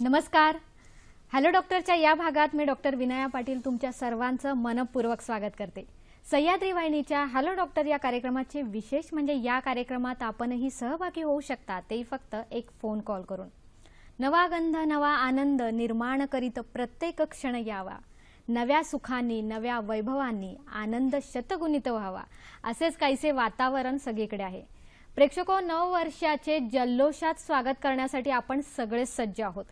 नमस्कार. हॅलो डॉक्टरच्या या भागात मी डॉक्टर विनया पाटील तुमच्या सर्वांचं मनपूर्वक स्वागत करते. सह्याद्री वाहिनीच्या हॅलो डॉक्टर या कार्यक्रमाचे विशेष म्हणजे या कार्यक्रमात आपणही सहभागी होऊ शकता, ते फक्त एक फोन कॉल करून. नवा गंध नवा आनंद निर्माण करीत प्रत्येक क्षण यावा, नव्या सुखांनी नव्या वैभवांनी आनंद शतगुणित व्हावा, असेच काहीसे वातावरण सगळीकडे आहे. प्रेक्षको, नववर्षाचे जल्लोषात स्वागत करण्यासाठी आपण सगळे सज्ज आहोत.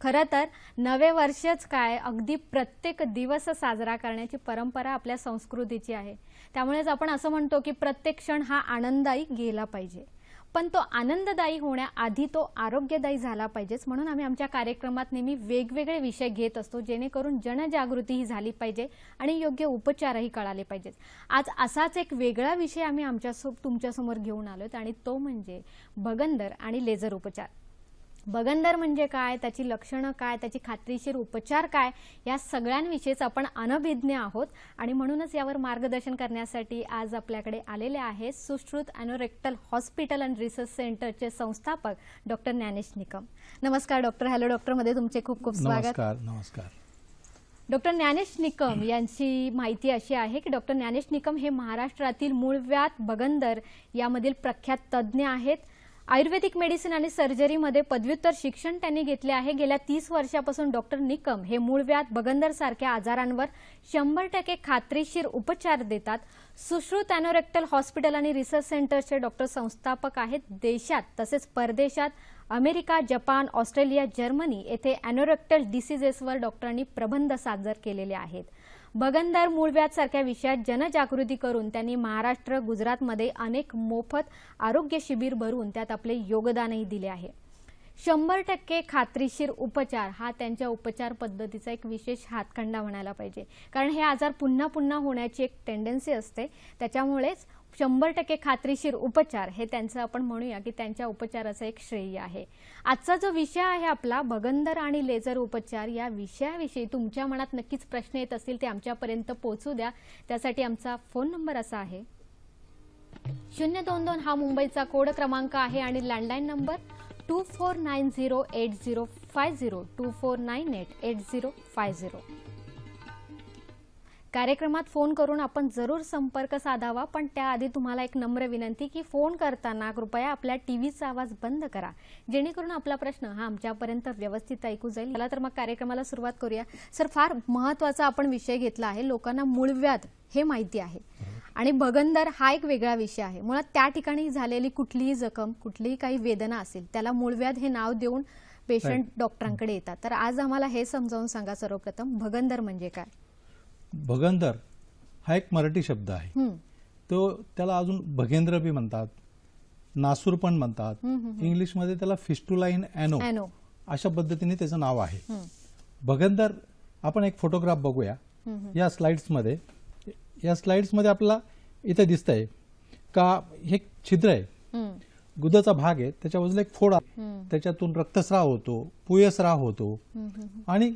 खरं तर नवे वर्षच काय, अगदी प्रत्येक दिवस साजरा करण्याची परंपरा आपल्या संस्कृतीची आहे. त्यामुळेच आपण असं म्हणतो की प्रत्येक क्षण हा आनंददायी गेला पाहिजे. पण तो आनंददायी होण्याआधी तो आरोग्यदायी झाला पाहिजेच. म्हणून आम्ही आमच्या कार्यक्रमात नेहमी वेगवेगळे विषय घेत असतो, जेणेकरून जनजागृतीही झाली पाहिजे आणि योग्य उपचारही कळाले पाहिजेत. आज असाच एक वेगळा विषय आम्ही तुमच्यासमोर घेऊन आलोत आणि तो म्हणजे भगंदर आणि लेझर उपचार. भगंदर म्हणजे काय, त्याची लक्षणं काय, त्याची खात्रीशीर उपचार काय, या सगळ्यांविषयीच आपण अनभिज्ञ आहोत. आणि म्हणूनच यावर मार्गदर्शन करण्यासाठी आज आपल्याकडे आलेले आहेत Sushrut anorectal hospital and research सेंटरचे संस्थापक डॉक्टर ज्ञानेश निकम. नमस्कार डॉक्टर. हॅलो डॉक्टर मध्ये तुमचे खूप खूप स्वागत. नमस्कार. नमस्कार. डॉक्टर ज्ञानेश निकम यांची माहिती अशी आहे की डॉक्टर ज्ञानेश निकम हे महाराष्ट्रातील मूळव्याध भगंदर यामधील प्रख्यात तज्ज्ञ आहेत. आयुर्वेदिक मेडिसिन आणि सर्जरीमध्ये पदव्युत्तर शिक्षण त्यांनी घेतले आहे. गेल्या 30 वर्षापासून डॉक्टर निकम हे मूळव्याध भगंदर सारख्या आजारांवर 100% खात्रीशीर उपचार देतात. सुश्रुत एनोरेक्टल हॉस्पिटल आणि रिसर्च सेंटरचे डॉक्टर संस्थापक आहेत. देशात तसेच परदेशात अमेरिका, जपान, ऑस्ट्रेलिया, जर्मनी येथे एनोरेक्टल डिसीजेसवर डॉक्टरांनी प्रबंध सादर केलेले आहेत. भगंदर, मूळव्याध सारख्या विषयात जनजागृती करून त्यांनी महाराष्ट्र, गुजरातमध्ये अनेक मोफत आरोग्य शिबिर भरून त्यात आपले योगदानही दिले आहे. 100% खात्रीशीर उपचार हा त्यांच्या उपचार पद्धतीचा एक विशेष हातखंडा म्हणायला पाहिजे. कारण हे आजार पुन्हा पुन्हा होण्याची एक टेंडन्सी असते. त्याच्यामुळेच 100% खात्रीशीर उपचार हे त्यांचं आपण म्हणूया की त्यांच्या उपचाराचं एक श्रेय आहे. आजचा जो विषय आहे आपला भगंदर आणि लेझर उपचार, या विषयाविषयी तुमच्या मनात नक्कीच प्रश्न येत असतील ते आमच्यापर्यंत पोहोचू द्या. त्यासाठी आमचा फोन नंबर असा आहे 022 हा मुंबईचा कोड क्रमांक आहे आणि लँडलाईन नंबर 24908050 24988050. कार्यक्रमात फोन करून आपण जरूर संपर्क साधावा. पण त्याआधी तुम्हाला एक नम्र विनंती की फोन करताना कृपया आपल्या टीव्हीचा आवाज बंद करा, जेणेकरून आपला प्रश्न हा आमच्यापर्यंत व्यवस्थित ऐकू जाईल. चला तर मग कार्यक्रमाला सुरुवात करूया. सर, फार महत्त्वाचा आपण विषय घेतला आहे. लोकांना मूळव्याध हे माहिती आहे आणि भगंदर हा एक वेगळा विषय आहे. मुळात त्या ठिकाणी झालेली कुठलीही जखम, कुठलीही काही वेदना असेल त्याला मूळव्याध हे नाव देऊन पेशंट डॉक्टरांकडे येतात. तर आज आम्हाला हे समजावून सांगा सर्वप्रथम भगंदर म्हणजे काय. भगंदर हा एक मराठी शब्द आहे. तो त्याला अजून भगेंद्र बी म्हणतात, नासूर पण म्हणतात. इंग्लिशमध्ये त्याला फिस्टुला इन एनो अशा पद्धतीने त्याचं नाव आहे. भगंदर आपण एक फोटोग्राफ बघूया या स्लाइड्समध्ये. या स्लाइड्समध्ये आपल्याला इथे दिसतंय का हे छिद्र आहे, गुदाचा भाग आहे, त्याच्या बाजूला एक फोड आहे, त्याच्यातून रक्तस्राव होतो, पुयस्राव होतो आणि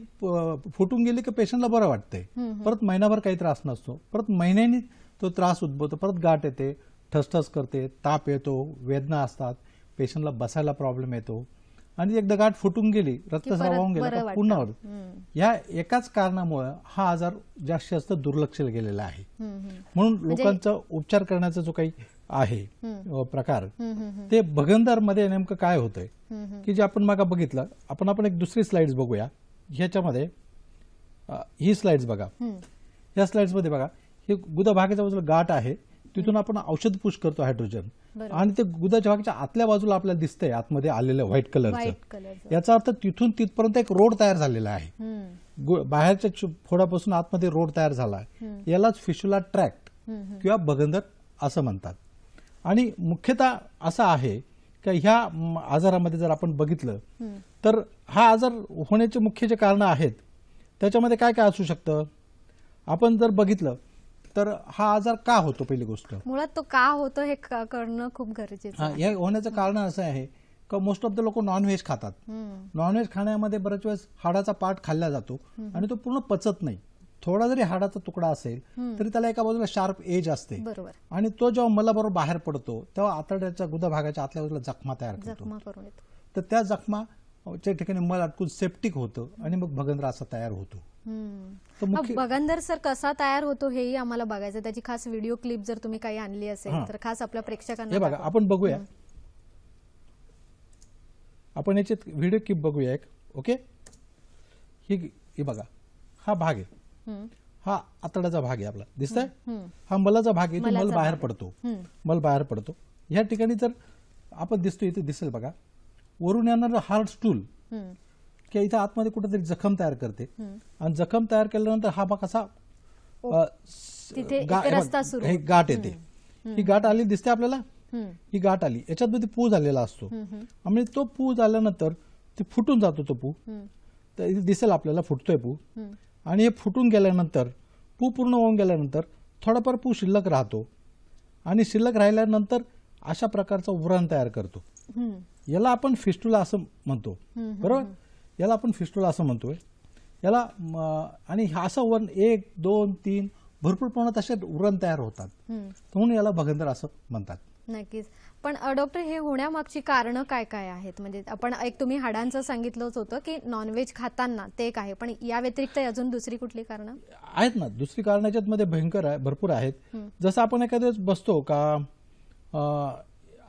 फुटून गेले की पेशंटला बरं वाटतंय. परत महिनाभर काही त्रास नसतो. परत महिन्यांनी तो त्रास उद्भवतो, परत गाठ येते, ठसठस करते, ताप येतो, वेदना असतात, पेशंटला बसायला प्रॉब्लेम येतो आणि एकदा गाठ फुटून गेली, रक्तस्राव होऊन गेला बरं तर वाटतं. पुन्हा या एकाच कारणामुळे हा आजार जास्तीत जास्त दुर्लक्ष गेलेला आहे. म्हणून लोकांचा उपचार करण्याचा जो काही आहे प्रकार, ते भगंदरमध्ये नेमकं काय होतंय की जे आपण मागे बघितलं, आपण एक दुसरी स्लाइड्स बघूया. ह्याच्यामध्ये ही स्लाइड्स बघा. या स्लाइड्स मध्ये बघा, हे गुदा भागाच्या बाजूला गाठ आहे, तिथून आपण औषध पुश करतो हायड्रोजन, आणि ते गुदाच्या भागाच्या आतल्या बाजूला आपल्याला दिसतंय आतमध्ये आलेलं व्हाईट कलरचं. याचा अर्थ तिथून तिथपर्यंत एक रोड तयार झालेला आहे. बाहेरच्या फोडापासून आतमध्ये रोड तयार झाला आहे. यालाच फिशुला ट्रॅक्ट किंवा भगंदर असं म्हणतात. आणि मुख्यतः असं आहे की ह्या आजारामध्ये जर आपण बघितलं तर हा आजार होण्याचे मुख्य जे कारण आहेत त्याच्यामध्ये काय काय असू शकतं. आपण जर बघितलं तर हा आजार का होतो, पहिली गोष्ट मुळात तो का होतो हे करणं खूप गरजेचं आहे. हे होण्याचं कारण असं आहे की मोस्ट ऑफ द लोक नॉनव्हेज खातात. नॉनव्हेज खाण्यामध्ये बऱ्याच वेळेस हाडाचा पार्ट खाल्ला जातो आणि तो पूर्ण पचत नाही. थोडा जरी हाडाचा तुकडा असेल तरी त्याला एका बाजूला शार्प एज असते, बरोबर. आणि तो जेव्हा मलाबरोबर बाहेर पडतो तेव्हा आतड्याच्या गुदा भागाच्या आतल्या बाजूला जखमा तयार करतो. तर त्या जखमाच्या ठिकाणी मल अटकून सेप्टिक होतं आणि मग भगंदर असा तयार होतो. भगंदर सर कसा तयार होतो हेही आम्हाला बघायचं. त्याची खास व्हिडिओ क्लिप जर तुम्ही काही आणली असेल तर खास आपल्या प्रेक्षकांना हे बघा, आपण बघूया. आपण याच्यात व्हिडिओ क्लिप बघूया एक. ओके, ही बघा, हा भाग आहे, हा आतड्याचा भाग आहे आपला, दिसतंय. हा मलाचा भाग आहे, मल बाहेर पडतो. मल बाहेर पडतो. ह्या ठिकाणी जर आपण दिसतो, इथे दिसेल बघा, वरून येणारं हार्ड स्टूल की इथं आतमध्ये कुठेतरी जखम तयार करते, आणि जखम तयार केल्यानंतर हा भाग असा गाठ येते. ही गाठ आली दिसते आपल्याला, ही गाठ आली, याच्यात पू झालेला असतो. आणि तो पू झाल्यानंतर ते फुटून जातो. तो पू दिसेल आपल्याला, फुटतोय पू. आणि हे फुटून गेल्यानंतर, पू पूर्ण होऊन गेल्यानंतर थोडाफार पू शिल्लक राहतो, आणि शिल्लक राहिल्यानंतर अशा प्रकारचा व्रण तयार करतो. याला आपण फिस्टुला असं म्हणतो, बरोबर. याला आपण फिस्टुला असं म्हणतोय याला. आणि असं व्रण 1, 2, 3 भरपूर प्रमाणात असे व्रण तयार होतात, म्हणून याला भगंदर असं म्हणतात. नक्कीच. पण डॉक्टर, हे होण्यामागची कारणं काय काय आहेत? म्हणजे आपण तुम्ही हाडांचं सांगितलंच होतं की नॉनव्हेज खाताना ते एक आहे, पण या व्यतिरिक्त अजून दुसरी कुठली कारणं आहेत ना? दुसरी कारणं याच्यात मध्ये भयंकर आहे, भरपूर आहेत. जसं आपण एखाद्या वेळेस बसतो का,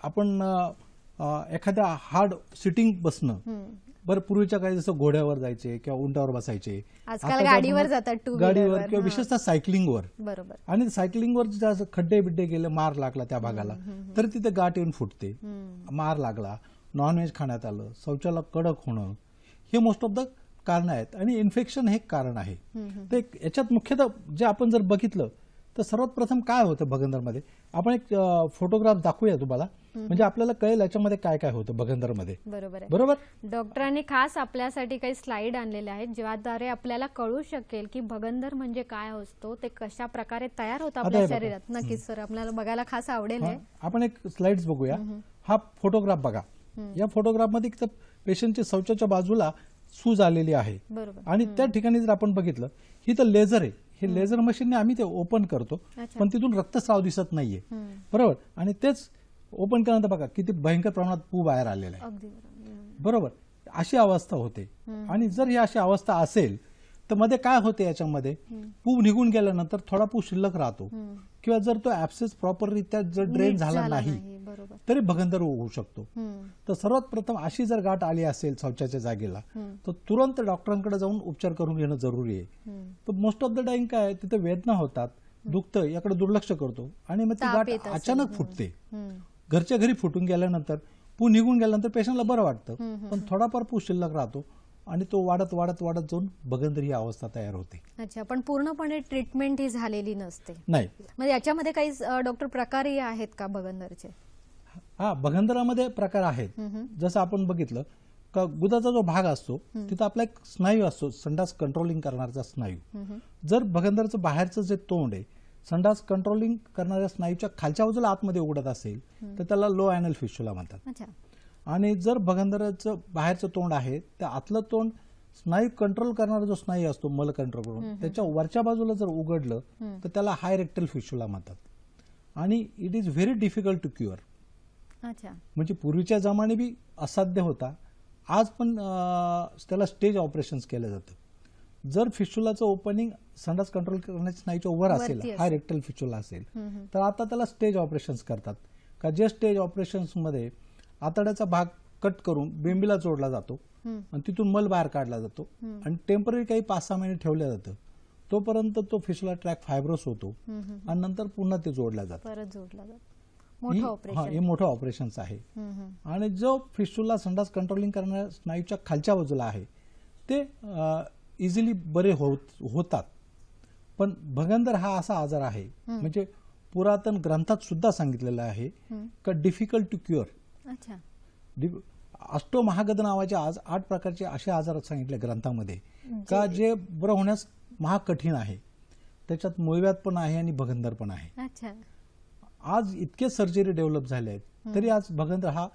आपण एखाद्या हार्ड सिटिंग बसणं, बरं, पूर्वीच्या काळी जसं घोड्यावर जायचे किंवा उंटावर बसायचे, आजकाल गाडीवर जातात, गाडीवर किंवा विशेषतः सायकलिंगवर. बरोबर. आणि सायकलिंगवर जर खड्डे बिड्डे गेले, मार लागला त्या भागाला, तर तिथे गाठ येऊन फुटते. मार लागला, नॉनव्हेज खाण्यात आलं, शौचाला कडक होणं, हे मोस्ट ऑफ द कारण आहेत. आणि इन्फेक्शन हे कारण आहे. तर याच्यात मुख्यतः जे आपण जर बघितलं तर सर्वात प्रथम काय होतं भगंदरमध्ये, आपण एक फोटोग्राफ दाखवूया तुम्हाला, म्हणजे आपल्याला कळेल याच्यामध्ये काय काय होतं भगंदरमध्ये. बरोबर. डॉक्टरांनी खास आपल्यासाठी काही स्लाइड आणलेले आहेत, ज्याद्वारे आपल्याला कळू शकेल की भगंदर म्हणजे काय असतो, ते कशा प्रकारे तयार होतं आपल्या शरीरात. नक्कीच सर, आपल्याला बघायला खास आवडेल. आपण एक स्लाइड्स बघूया. हा फोटोग्राफ बघा. या फोटोग्राफ मध्ये पेशंटच्या शौचाच्या बाजूला सूज आलेली आहे, आणि त्या ठिकाणी जर आपण बघितलं, ही तर लेझर आहे. हे लेझर मशीनने आम्ही ते ओपन करतो, पण तिथून रक्तस्राव दिसत नाहीये, बरोबर. आणि तेच ओपन केल्यानंतर बघा किती भयंकर प्रमाणात पू बाहेर आलेला आहे, बरोबर. अशी अवस्था होते. आणि जर ही अशी अवस्था असेल तर मध्ये काय होते, याच्यामध्ये पू निघून गेल्यानंतर थोडा पू शिल्लक राहतो, किंवा जर तो ऍब्सेस प्रॉपररित्या जर ड्रेन झाला नाही तरी भगंदर होऊ शकतो. तर सर्वात प्रथम अशी जर गाठ आली असेल शौचाच्या जागेला, तर तुरंत डॉक्टरांकडे जाऊन उपचार करून घेणं जरुरी आहे. तर मोस्ट ऑफ द टाइम काय, तिथे वेदना होतात, दुखतं, याकडे दुर्लक्ष करतो, आणि मग ती गाठ अचानक फुटते. घरच्या घरी फुटून गेल्यानंतर, पू निघून गेल्यानंतर पेशंटला बरं वाटतं, पण थोडाफार पू शिल्लक राहतो, आणि तो वाढत वाढत वाढत जाऊन भगंदर ही अवस्था तयार होते. अच्छा, पण पूर्णपणे ट्रीटमेंट ही झालेली नसते. नाही. म्हणजे याच्यामध्ये काही डॉक्टर प्रकारही आहेत का भगंदरचे? हा, भगंदरामध्ये प्रकार आहेत. जसं आपण बघितलं का, गुदाचा जो भाग असतो तिथं आपला एक स्नायू असतो, संडास कंट्रोलिंग करणारा स्नायू. जर भगंदरचं बाहेरचं जे तोंड आहे, संडास कंट्रोलिंग करणाऱ्या स्नायूच्या खालच्या बाजूला आतमध्ये उघडत असेल तर त्याला लो ऍनल फिस्टुला म्हणतात. आणि जर भगंदराचं बाहेरचं तोंड आहे, त्या आतलं तोंड स्नायू कंट्रोल करणारा जो स्नायू असतो, मल कंट्रोल करून, त्याच्या वरच्या बाजूला जर उघडलं तर त्याला हाय रेक्टल फिस्टुला म्हणतात. आणि it is very difficult to cure. म्हणजे पूर्वीच्या जमाने बी असाध्य होता, आज पण त्याला स्टेज ऑपरेशन्स केलं जातं. जर फिस्टुलाचं ओपनिंग संडास कंट्रोल करण्याच्या स्नायूच्या वर असेल, हा रेक्टल फिस्टुला असेल, तर आता त्याला स्टेज ऑपरेशन्स करतात. का जे स्टेज ऑपरेशन्स मध्ये आतड्याचा भाग कट करून बेंबीला जोडला जातो आणि तिथून मल बाहेर काढला जातो आणि टेम्पररी काही 5-6 महिने ठेवलं जातं. तोपर्यंत तो फिस्टुला ट्रॅक फायब्रोस होतो आणि नंतर पुन्हा ते जोडला जातं. परत जोडला जातो. मोठं ऑपरेशन, हे मोठं ऑपरेशन्स आहे. आणि जो फिस्टुला संडास कंट्रोलिंग करणाऱ्या स्नायूच्या खालच्या बाजूला आहे ते इझिली बरे होतात. पण भगंदर हा असा आजार आहे, म्हणजे पुरातन ग्रंथात सुद्धा सांगितलेलं आहे का डिफिकल्ट टू क्युअर. अच्छा. अष्टमहागध नावाचे 8 प्रकारचे असे आजार सांगितले ग्रंथामध्ये का जे बरं होण्यास महाकठीण आहे. त्याच्यात मूळव्याध पण आहे आणि भगंदर पण आहे. अच्छा. आज इतके सर्जरी डेव्हलप झाले आहेत तरी आज भगंदर हा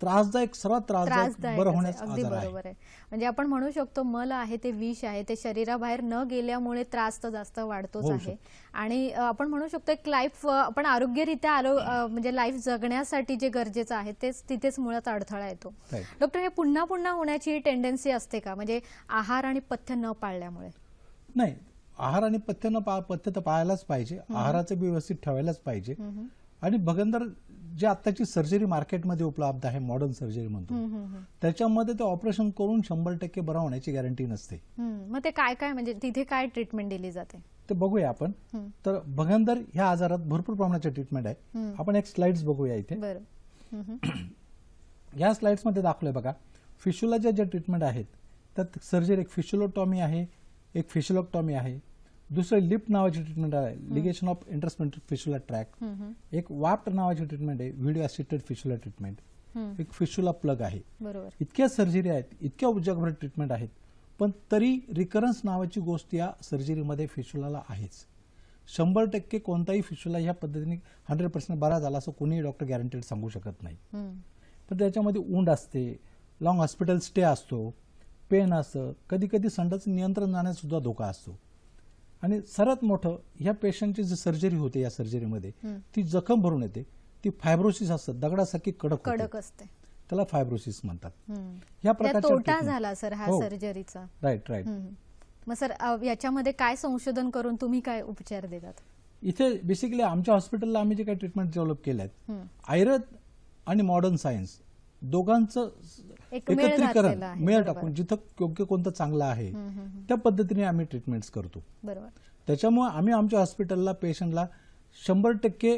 त्रासदायक, सर्वात त्रासदायक बरं होण्याचा अगदी बरोबर आहे. म्हणजे आपण म्हणू शकतो मल आहे ते विष आहे, ते शरीराबाहेर न गेल्यामुळे त्रास तर जास्त वाढतोच आहे. आणि आपण म्हणू शकतो एक लाईफ आपण आरोग्यरित्या म्हणजे लाईफ जगण्यासाठी जे गरजेचं आहे तेच तिथेच मुळात अडथळा येतो. डॉक्टर, हे पुन्हा पुन्हा होण्याची टेंडन्सी असते का, म्हणजे आहार आणि पथ्य न पाळल्यामुळे? नाही, आहार आणि पथ्य तर पाळायलाच पाहिजे, आहाराचं बी व्यवस्थित ठेवायलाच पाहिजे. आणि भगंदर जे आताची सर्जरी मार्केटमध्ये उपलब्ध आहे, मॉडर्न सर्जरी म्हणतो, त्याच्यामध्ये ते ऑपरेशन करून 100% बरा होण्याची गॅरंटी नसते. मग ते काय काय, म्हणजे तिथे काय ट्रीटमेंट दिली जाते ते बघूया आपण. तर भगंदर ह्या आजारात भरपूर प्रमाणाचे ट्रीटमेंट आहे. आपण एक स्लाइड्स बघूया इथे. या स्लाइड्स मध्ये दाखवलंय बघा, फिस्टुलाच्या ज्या ट्रीटमेंट आहेत त्यात सर्जरी, एक फिस्टुलोटॉमी आहे, एक फिस्टुलोक्टॉमी आहे, दुसरं लिप नावाची ट्रीटमेंट आहे, लिगेशन ऑफ इंटरस्पेंटर फिस्टुला ट्रॅक, एक वाप्ट नावाची ट्रीटमेंट आहे, व्हिडिओ असिस्टेड फिस्टुला ट्रीटमेंट, एक फिस्टुला प्लग आहे. इतक्या सर्जरी आहेत, इतक्या जगभर ट्रीटमेंट आहेत, पण तरी रिकरन्स नावाची गोष्ट या सर्जरीमध्ये फिस्टुलाला आहेच. 100% कोणताही फिस्टुला ह्या पद्धतीने 100% बरा झाला असं कोणीही डॉक्टर गॅरंटेड सांगू शकत नाही. पण त्याच्यामध्ये ऊंड असते, लॉंग हॉस्पिटल स्टे असतो, पेन असतं, कधी कधी संडाचं नियंत्रण जाण्याचा सुद्धा धोका असतो. आणि सर्वात मोठं, ह्या पेशंटची जी सर्जरी होते या सर्जरीमध्ये ती जखम भरून येते, ती फायब्रोसिस असतात, दगडासारखी कडक असते, त्याला फायब्रोसिस म्हणतात. ह्या प्रकारचा तोटा झाला सर हा सर्जरीचा. राईट. मग सर याच्यामध्ये काय संशोधन करून तुम्ही काय उपचार देतात? इथे बेसिकली आमच्या हॉस्पिटलला आम्ही जे काही ट्रीटमेंट डेव्हलप केले आहेत, आयुर्वेद आणि मॉडर्न सायन्स दोघांचं एकत्रीकरण, मेळ टाकून जिथं योग्य कोणतं चांगलं आहे त्या पद्धतीने आम्ही ट्रीटमेंट्स करतो. त्याच्यामुळे आम्ही आमच्या हॉस्पिटलला पेशंटला 100%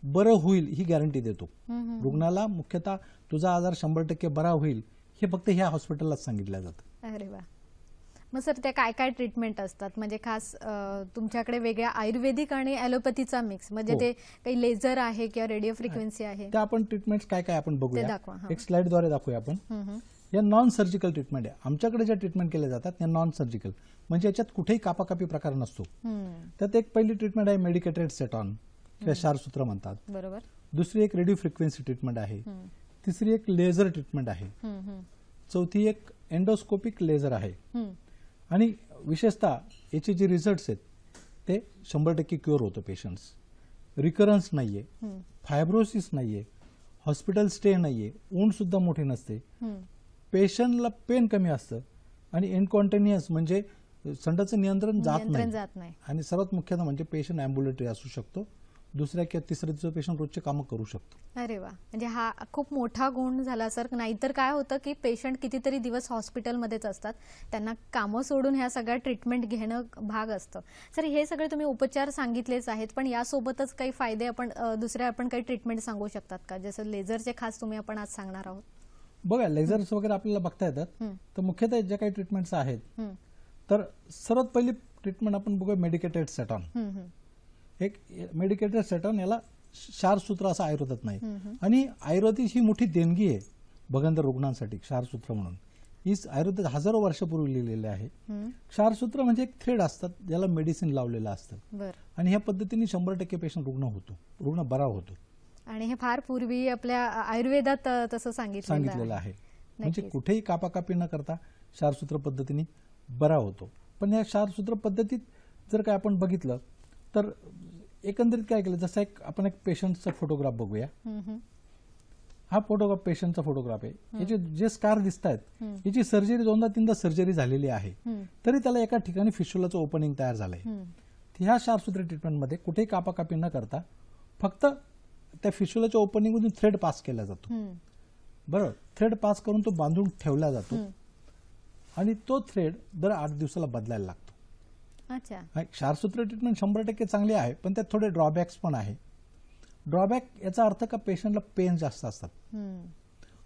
बरं होईल ही गॅरंटी देतो. रुग्णाला मुख्यतः तुझा आजार 100% बरा होईल हे फक्त ह्या हॉस्पिटललाच सांगितलं जातं. अरे वा. मग सर त्या काय काय ट्रीटमेंट असतात, म्हणजे खास तुमच्याकडे वेगळ्या आयुर्वेदिक आणि ॲलोपॅथीचा मिक्स, म्हणजे ते काही लेझर आहे किंवा रेडिओ फ्रिक्वेन्सी आहे, त्या आपण ट्रीटमेंट्स काय काय आपण बघूया, एक स्लाइडद्वारे दाखवूया आपण. या नॉन सर्जिकल ट्रीटमेंट आहे. आमच्याकडे ज्या ट्रीटमेंट केल्या जातात त्या नॉन सर्जिकल, म्हणजे याच्यात कुठेही कापाकापी प्रकार नसतो. त्यात एक पहिली ट्रीटमेंट आहे मेडिकेटेड सेटॉन किंवा क्षारसूत्र म्हणतात. बरोबर. दुसरी एक रेडिओ फ्रिक्वेन्सी ट्रीटमेंट आहे. तिसरी एक लेझर ट्रीटमेंट आहे. चौथी एक एंडोस्कोपिक लेझर आहे. आणि विशेषतः याचे जे रिझल्ट्स आहेत ते 100% क्युअर होतं. पेशंट्स रिकरन्स नाहीये, फायब्रोसिस नाहीये, हॉस्पिटल स्टे नाहीये, ऊंड सुद्धा मोठी नसते, पेशंटला पेन कमी असतं आणि इनकॉन्टिन्युअस म्हणजे संडाचं नियंत्रण जात नाही. आणि सर्वात मुख्य म्हणजे पेशंट अँब्युलेटरी असू शकतो, दुसऱ्या किंवा तिसऱ्या दिवशी पेशंट रोजचे कामं करू शकतो. अरे वा, म्हणजे हा खूप मोठा गुण झाला सर. नाहीतर काय होतं की पेशंट कितीतरी दिवस हॉस्पिटलमध्येच असतात, त्यांना कामं सोडून ह्या सगळ्या ट्रीटमेंट घेणं भाग असतं. सर हे सगळे तुम्ही उपचार सांगितलेच आहेत, पण यासोबतच काही फायदे आपण दुसऱ्या आपण काही ट्रीटमेंट सांगू शकतात का, जसं लेझरचे खास तुम्ही आपण आज सांगणार आहोत? बघा, लेझर्स वगैरे आपल्याला बघता येतात. तर मुख्यतः ज्या काही ट्रीटमेंट्स आहेत तर सर्वात पहिली ट्रीटमेंट आपण बघूया मेडिकेटेड सेटॉन. एक मेडिकेटेड सेटॉन, याला क्षारसूत्र असं आयुर्वेदात नाही, आणि आयुर्वेदिक ही मोठी देणगी आहे भगंदर रुग्णांसाठी. क्षारसूत्र म्हणून ही आयुर्वेदात हजारो वर्षापूर्वी लिहिलेले आहे. क्षारसूत्र म्हणजे एक थ्रेड असतात ज्याला मेडिसिन लावलेलं असतं, आणि ह्या पद्धतीने 100% पेशंट रुग्ण बरा होतो. आणि हे फार पूर्वी आपल्या आयुर्वेदात तसं सांगितलेलं आहे. म्हणजे कुठेही कापाकापी न करता क्षारसूत्र पद्धतीने बरा होतो. पण या क्षारसूत्र पद्धतीत जर काय आपण बघितलं तर एकंदरीत काय केलं, जसं आपण एक पेशंटचा फोटोग्राफ बघूया. हा फोटोग्राफ पेशंटचा फोटोग्राफ आहे. याचे जे स्कार दिसत आहेत याची सर्जरी 2दा-3दा सर्जरी झालेली आहे, तरी त्याला एका ठिकाणी फिशुलाचं ओपनिंग तयार झालंय. ह्या शार्पसूत्र ट्रीटमेंटमध्ये कुठेही कापाकापी न करता फक्त त्या फिशुलाच्या ओपनिंग मधून थ्रेड पास केला जातो. बरोबर, थ्रेड पास करून तो बांधून ठेवला जातो आणि तो थ्रेड दर 8 दिवसाला बदलायला लागतो. अच्छा, शार्पसूत्र ट्रीटमेंट 100% चांगली आहे, पण त्यात थोडे ड्रॉबॅक्स पण आहे. ड्रॉबॅक याचा अर्थ का पेशंटला पेन जास्त असतात.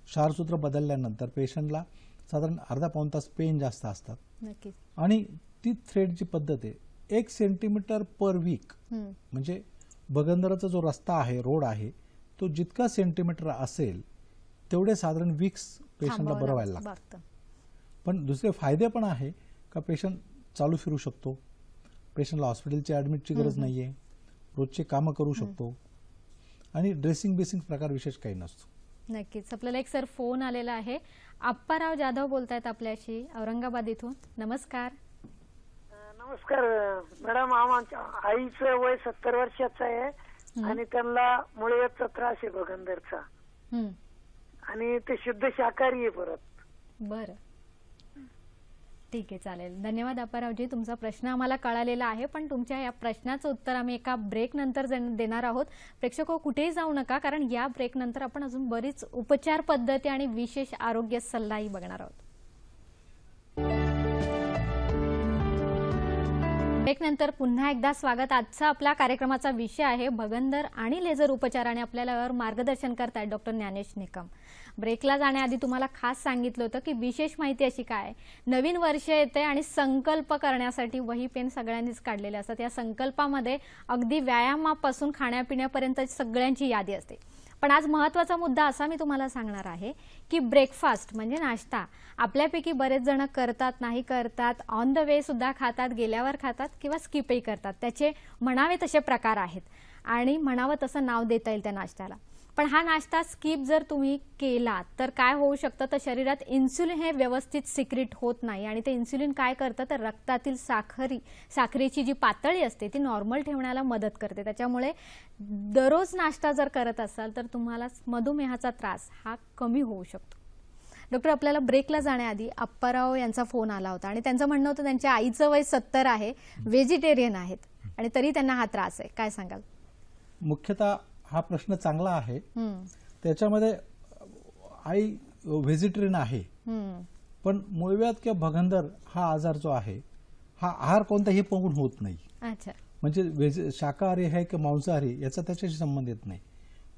शार्पसूत्र बदलल्यानंतर पेशंटला साधारण अर्धा-पाऊण तास पेन जास्त असतात. नक्कीच. आणि ती थ्रेडची पद्धत आहे 1 सेंटीमीटर पर वीक. म्हणजे भगंदराचा जो रस्ता आहे, रोड आहे, तो जितका सेंटीमीटर असेल तेवढे साधारण वीक्स पेशंटला बरं व्हायला लागतं. पण दुसरे फायदे पण आहे का पेशंट चालू फिरू शकतो, पेशंटला हॉस्पिटलची ऍडमिटची गरज नाहीये, रोजचे कामं करू शकतो आणि ड्रेसिंग बेसिंग प्रकार विशेष काही नसतो. नक्कीच. आपल्याला एक सर फोन आलेला आहे. अप्पाराव जाधव बोलतायत आपल्याशी औरंगाबाद इथून. नमस्कार. नमस्कार मॅडम, आमच्या आईचं वय 70 वर्षाचं आहे आणि त्यांना मुळव्याधचा त्रास आहे भगंदरचा आणि ते शुद्ध शाकाहारी आहे परत. बरं, ठीक आहे, चालेल. धन्यवाद अप्पारावजी, तुमचा प्रश्न आम्हाला कळालेला आहे, पण तुमच्या या प्रश्नाचं उत्तर आम्ही एका ब्रेक नंतर देणार आहोत. प्रेक्षक कुठेही जाऊ नका, कारण या ब्रेक नंतर आपण अजून बरीच उपचार पद्धती आणि विशेष आरोग्य सल्लाही बघणार आहोत. ब्रेक नंतर पुन्हा एकदा स्वागत. आजचा आपला कार्यक्रमाचा विषय आहे भगंदर आणि लेझर उपचार आणि आपल्याला मार्गदर्शन करतायत डॉक्टर ज्ञानेश निकम. ब्रेकला जाण्याआधी तुम्हाला खास सांगितलं होतं की विशेष माहिती अशी काय, नवीन वर्ष येते आणि संकल्प करण्यासाठी वही पेन सगळ्यांनीच काढलेले असतात. या संकल्पामध्ये अगदी व्यायामापासून खाण्यापिण्यापर्यंत सगळ्यांची यादी असते. पण आज महत्त्वाचा मुद्दा असा मी तुम्हाला सांगणार आहे की ब्रेकफास्ट म्हणजे नाश्ता आपल्यापैकी बरेच जण करतात, नाही करतात, ऑन द वे सुद्धा खातात, गेल्यावर खातात किंवा स्किपही करतात. त्याचे म्हणावे तसे प्रकार आहेत आणि म्हणावं तसं नाव देता येईल त्या नाश्त्याला. पण हा नाश्ता स्किप जर तुम्ही केला तर काय होऊ शकतं, तर शरीरात इन्सुलिन हे व्यवस्थित सिक्रीट होत नाही आणि ते इन्सुलिन काय करतं तर रक्तातील साखरेची जी पातळी असते ती नॉर्मल ठेवण्याला मदत करते. त्याच्यामुळे दररोज नाश्ता जर करत असाल तर तुम्हाला मधुमेहाचा त्रास हा कमी होऊ शकतो. डॉक्टर, आपल्याला ब्रेकला जाण्याआधी अप्पाराव यांचा फोन आला होता आणि त्यांचं म्हणणं होतं त्यांच्या आईचं वय 70 आहे, व्हेजिटेरियन आहेत आणि तरी त्यांना हा त्रास आहे. काय सांगाल? मुख्यतः हा प्रश्न चांगला आहे. त्याच्यामध्ये आई व्हेजिटेरियन आहे, पण मूळव्याध किंवा भगंदर हा आजार जो आहे हा आहार कोणताही बघून होत नाही. अच्छा, म्हणजे शाकाहारी आहे की मांसाहारी याचा त्याच्याशी संबंध येत नाही.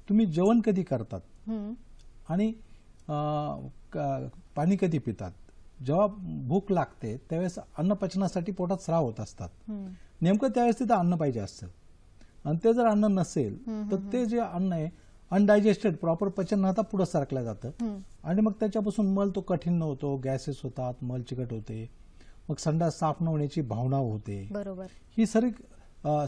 तुम्ही जेवण कधी करतात आणि पाणी कधी पितात, जेव्हा भूक लागते त्यावेळेस अन्न पचनासाठी पोटात स्राव होत असतात, नेमकं त्यावेळेस तिथं अन्न पाहिजे असतं आणि ते जर अन्न नसेल तर ते जे अन्न आहे अनडायजेस्टेड प्रॉपर पचन न होता पुढे सरकलं जातं आणि मग त्याच्यापासून मल तो कठीण न होतो, गॅसेस होतात, मल चिकट होते, मग संडास साफ न होण्याची भावना होते. बरोबर, ही सारी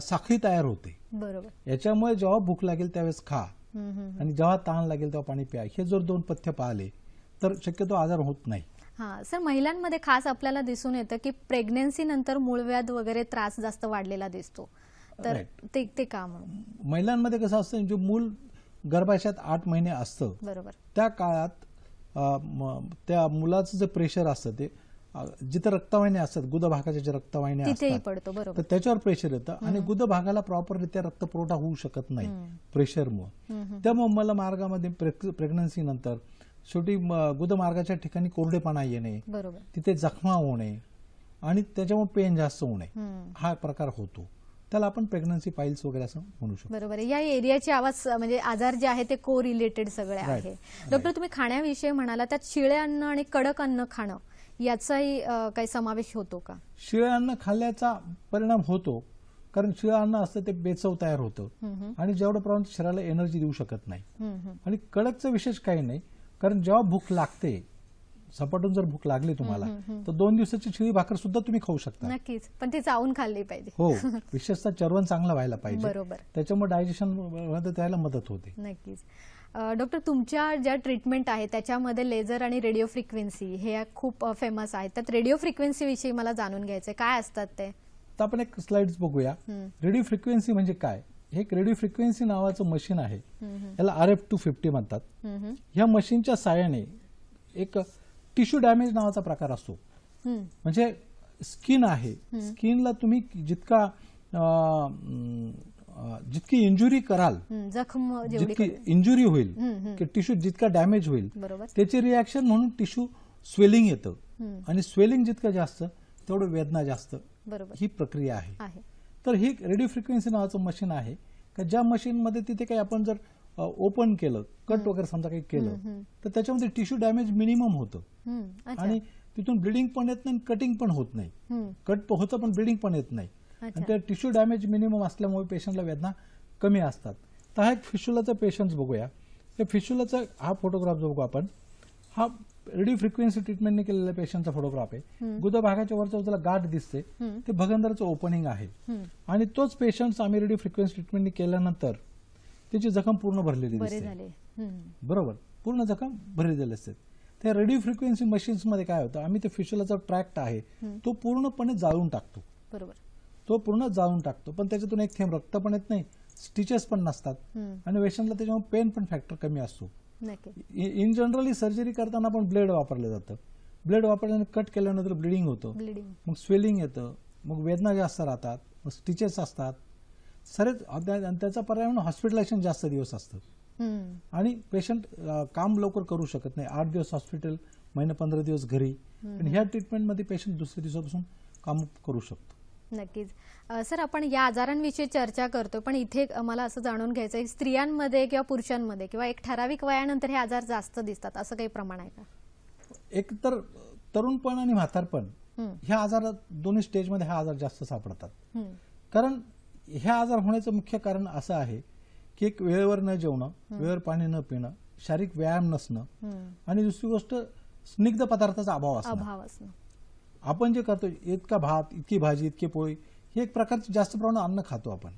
साखळी तयार होते. बरोबर. याच्यामुळे जेव्हा भूक लागेल त्यावेळेस खा आणि जेव्हा ताण लागेल तेव्हा पाणी प्या, हे जर 2 पथ्य पाळले तर शक्यतो आजार होत नाही. हा सर, महिलांमध्ये खास आपल्याला दिसून येतं की प्रेग्नन्सी नंतर मूळव्याध वगैरे त्रास जास्त वाढलेला दिसतो, तर ते का म्हणून? महिलांमध्ये कसं असतं, जे मूल गर्भाशयात 8 महिने असतं बरोबर, त्या काळात त्या मुलाचं जे प्रेशर असतं ते जिथे रक्तवाहिन्या असतात, गुदभागाच्या ज्या रक्तवाहिन्या तिथेही असतात पडतो. बरोबर, तर त्याच्यावर प्रेशर येतं आणि गुदभागाला प्रॉपररित्या रक्तपुरवठा होऊ शकत नाही प्रेशरमुळे. त्यामुळे मला मार्गामध्ये प्रेग्नन्सी नंतर शेवटी गुदमार्गाच्या ठिकाणी कोरडेपणा येणे, बरोबर, तिथे जखमा होणे आणि त्याच्यामुळे पेन जास्त होणे हा प्रकार होतो. त्याला आपण प्रेग्नन्सी पाईल्स वगैरे असं म्हणू शकतो. बरोबर आहे. या एरियाचे आवाज म्हणजे आजार जे आहे ते को रिलेटेड सगळे आहे. डॉक्टर, तुम्ही खाण्याविषयी म्हणाला, त्यात शिळे अन्न आणि कडक अन्न खाणं याचाही काही समावेश होतो का? शिळे अन्न खाल्ल्याचा परिणाम होतो, कारण शिळं अन्न असतं ते बेचव तयार होतं आणि जेवढं प्रमाण शरीराला एनर्जी देऊ शकत नाही. आणि कडकचं विशेष काही नाही, कारण जेव्हा भूक लागते, सपाटून जर भूक लागली तुम्हाला तर 2 दिवसाची शिळी भाकर सुद्धा तुम्ही खाऊ शकता. नक्कीच, पण ती चावून खाल्ली पाहिजे. हो, विशेषतः चर्वण चांगलं व्हायला पाहिजे. बरोबर, त्याच्यामुळे डायजेशन त्याला मदत होते. नक्कीच. डॉक्टर, तुमच्या ज्या ट्रीटमेंट आहे त्याच्यामध्ये लेझर आणि रेडिओ फ्रिक्वेन्सी हे खूप फेमस आहेत. त्यात रेडिओ फ्रिक्वेन्सी विषयी मला जाणून घ्यायचंय, काय असतात ते? तर आपण एक स्लाइड्स बघूया. रेडिओ फ्रिक्वेन्सी म्हणजे काय? हे एक रेडिओ फ्रिक्वेन्सी नावाचं मशीन आहे, याला RF-250 म्हणतात. ह्या मशीनच्या साहाय्याने एक टिश्यू डॅमेज नावाचा प्रकार असतो. म्हणजे स्किन आहे, स्किनला तुम्ही जितकी इंजुरी कराल, जितकी इंजुरी होईल, की टिश्यू जितका डॅमेज होईल, त्याची रिॲक्शन म्हणून टिश्यू स्वेलिंग येतं आणि स्वेलिंग जितकं जास्त तेवढं वेदना जास्त, ही प्रक्रिया आहे. तर ही रेडिओ फ्रिक्वेन्सी नावाचं मशीन आहे का ज्या मशीनमध्ये तिथे काही आपण जर ओपन केलं, कट वगैरे समजा काही केलं, तर त्याच्यामध्ये टिश्यू डॅमेज मिनिमम होतं आणि तिथून ब्लिडिंग पण येत नाही, कटिंग पण होत नाही. कट होतं पण ब्लिडिंग पण येत नाही. आणि त्या टिश्यू डॅमेज मिनिमम असल्यामुळे पेशंटला वेदना कमी असतात. तर हा एक फिशुलाचा पेशंट बघूया. या फिशुलाचा हा फोटोग्राफ जो बघू आपण, हा रेडिओ फ्रिक्वेन्सी ट्रीटमेंटने केलेल्या पेशंटचा फोटोग्राफ आहे. गुदा भागाच्या वरच्या बाजूला गाठ दिसते, ते भगंदरचं ओपनिंग आहे. आणि तोच पेशंट आम्ही रेडिओ फ्रिक्वेन्सी ट्रीटमेंटने केल्यानंतर त्याची जखम पूर्ण भरलेली दिसते. बरोबर, पूर्ण जखम भरलेली असते. त्या रेडिओ फ्रिक्वेन्सी मशीन्स मध्ये काय होतं, आम्ही ते फिशुलाचा ट्रॅक्ट आहे तो पूर्णपणे जाळून टाकतो. बरोबर, तो पूर्ण जाळून टाकतो, पण त्याच्यातून एक थेंब रक्त पण येत नाही, स्टिचेस पण नसतात आणि पेशंटला त्याच्यामुळे पेन पण फॅक्टर कमी असतो. इन जनरली सर्जरी करताना आपण ब्लेड वापरलं जातं. ब्लेड वापरल्याने कट केल्यानंतर ब्लिडिंग होतं, मग स्वेलिंग येतं, मग वेदना जास्त राहतात, मग स्टिचेस असतात, सरेच. त्याचा पर्याय म्हणून हॉस्पिटलायझेशन जास्त दिवस असतं आणि पेशंट काम लवकर करू शकत नाही. 8 दिवस हॉस्पिटल, महिना 15 दिवस घरी. पण ह्या ट्रीटमेंटमध्ये पेशंट दुसऱ्या दिवसापासून काम करू शकतो. नक्कीच. सर, आपण या आजारांविषयी चर्चा करतो, पण इथे मला असं जाणून घ्यायचं आहे, स्त्रियांमध्ये किंवा पुरुषांमध्ये किंवा एक ठराविक वयानंतर हे आजार जास्त दिसतात, असं काही प्रमाण आहे का? एक तर तरुणपण आणि म्हातारपण ह्या आजारात दोन्ही स्टेजमध्ये हा आजार जास्त सापडतात. कारण ह्या आजार होण्याचं मुख्य कारण असं आहे की एक वेळेवर न जेवणं, वेळेवर पाणी न पिणं, शारीरिक व्यायाम नसणं आणि दुसरी गोष्ट स्निग्ध पदार्थाचा अभाव असणं. आपण जे करतो, इतका भात, इतकी भाजी, इतकी पोळी, हे एक प्रकारचं जास्त प्रमाणात अन्न खातो आपण.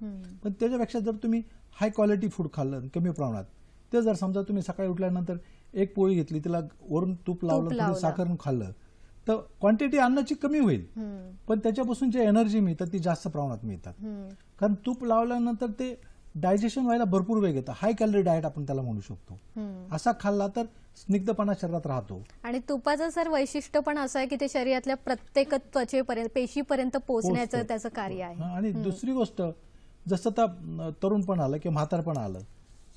पण त्याच्यापेक्षा जर तुम्ही हाय क्वालिटी फूड खाल्लं कमी प्रमाणात, ते जर समजा तुम्ही सकाळी उठल्यानंतर एक पोळी घेतली, तिला वरून तूप लावलं, थोडी साखर खाल्लं, तर क्वांटिटी अन्नाची कमी होईल, पण त्याच्यापासून जे एनर्जी मिळतात ती जास्त प्रमाणात मिळतात. कारण तूप लावल्यानंतर ते डायजेशन व्हायला भरपूर वेग येतं. हाय कॅलरी डाएट आपण त्याला म्हणू शकतो. असा खाल्ला तर स्निग्धपणा शरीरात राहतो. आणि तुपाचं सर वैशिष्ट्य पण असं आहे की ते शरीरातल्या प्रत्येक त्वचेपर्यंत, पेशीपर्यंत पोहोचण्याचं त्याचं कार्य आहे. आणि दुसरी गोष्ट, जसं आता तरुणपण आलं किंवा म्हातारपण आलं,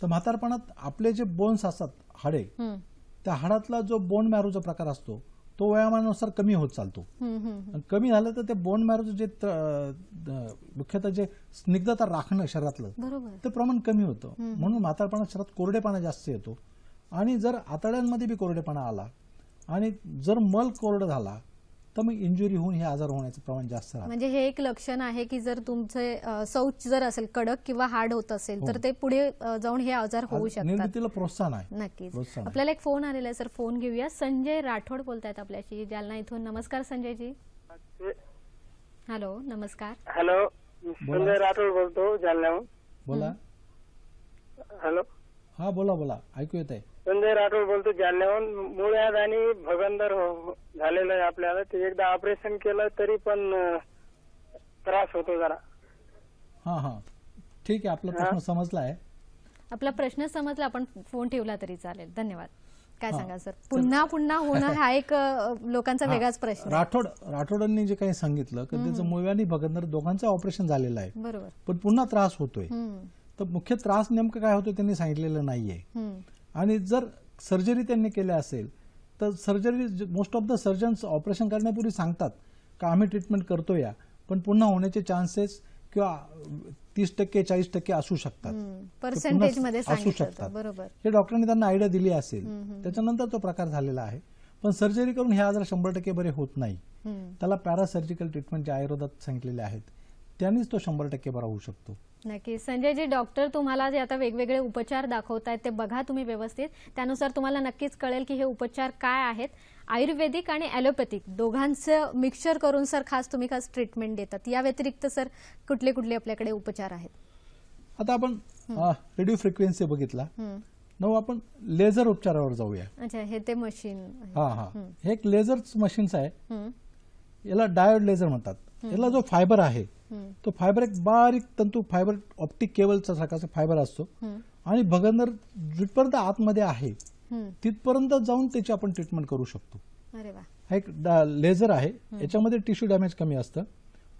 तर म्हातारपणात आपले जे बोन्स असतात, हाडे, त्या हाडातला जो बोन मॅरोचा प्रकार असतो तो वयामानानुसार कमी होत चालतो. कमी झालं तर ते बोन मॅरोचं जे मुख्यतः जे स्निग्धता राखणं शरीरातलं, ते प्रमाण कमी होतं. म्हणून म्हातारपणात शरीरात कोरडेपणा जास्त येतो. आणि जर आतड्यांमध्ये बी कोरडेपणा आला आणि जर मल कोरडा झाला तर मग इंजुरी होऊन हे आजार होण्याचं प्रमाण जास्त राहतं. म्हणजे हे एक लक्षण आहे की जर तुमचे शौच जर असेल कडक किंवा हार्ड होत असेल तर ते पुढे जाऊन हे आजार होऊ शकतात. निर्मितीला प्रोत्साहन आहे. नक्कीच. आपल्याला एक फोन आलेला आहे सर, फोन घेऊया. संजय राठोड बोलतायत आपल्याशी, जालना इथून. नमस्कार संजयजी. हॅलो, नमस्कार. हॅलो, संजय राठोड बोलतो, जालन्याहून. बोला. हॅलो. हा, बोला बोला, ऐकू येत आहे. संजय राठोड बोलतो, जालन्याहून. मुळ्यात आणि भगंदर झालेलं आहे आपल्याला. ते एकदा ऑपरेशन केलं तरी पण त्रास होतो जरा. हा हा, ठीक आहे, आपला प्रश्न समजला आहे. आपला प्रश्न समजला, आपण फोन ठेवला तरी चालेल. धन्यवाद. काय सांगा सर, पुन्हा पुन्हा होणं हा एक लोकांचा वेगळाच प्रश्न. राठोडांनी जे काही सांगितलं की त्याचं मुळव्या आणि भगंदर दोघांचं ऑपरेशन झालेलं आहे, बरोबर, पण पुन्हा त्रास होतोय. तर मुख्य त्रास नेमकं काय होतो त्यांनी सांगितलेलं नाहीये. आणि जर सर्जरी त्यांनी केल्या असेल तर surgery, most of the surgeons operation करण्यापूर्वी सांगतात का आम्ही ट्रीटमेंट करतोय, पण पुन्हा होण्याचे चान्सेस किंवा 30% 40% असू शकतात, पर्सेंटेजमध्ये असू शकतात. बरोबर, हे डॉक्टरांनी त्यांना आयडिया दिली असेल, त्याच्यानंतर तो प्रकार झालेला आहे. पण सर्जरी करून हे आजार 100% बरे होत नाही. त्याला पॅरासर्जिकल ट्रीटमेंट जे आयुर्वेदात सांगितलेले आहेत त्यांनीच तो 100% बरा होऊ शकतो. नक्की. संजयजी, डॉक्टर तुम्हाला जे आता वेगवेगळे उपचार दाखवतायत ते बघा तुम्ही व्यवस्थित, त्यानुसार तुम्हाला नक्कीच कळेल की हे उपचार काय आहेत. आयुर्वेदिक आणि ॲलोपॅथिक दोघांचं मिक्सचर करून सर खास तुम्ही खास ट्रीटमेंट देतात. या व्यतिरिक्त सर कुठले कुठले आपल्याकडे उपचार आहेत? आता आपण रेडिओ फ्रिक्वेन्सी बघितला, नऊ आपण लेझर उपचारावर जाऊया. अच्छा, हे ते मशीन. हा हा, हे एक लेझर मशीन्स आहे. याला डायोड लेझर म्हणतात। याला जो फायबर आहे तो फायबर एक बारीक तंतू फायबर ऑप्टिक केबलचा सारखाचा फायबर असतो आणि भगंदर जिथपर्यंत आतमध्ये आहे तिथपर्यंत जाऊन त्याची आपण ट्रीटमेंट करू शकतो। अरे वा, हा एक लेझर आहे, याच्यामध्ये टिश्यू डॅमेज कमी असतं।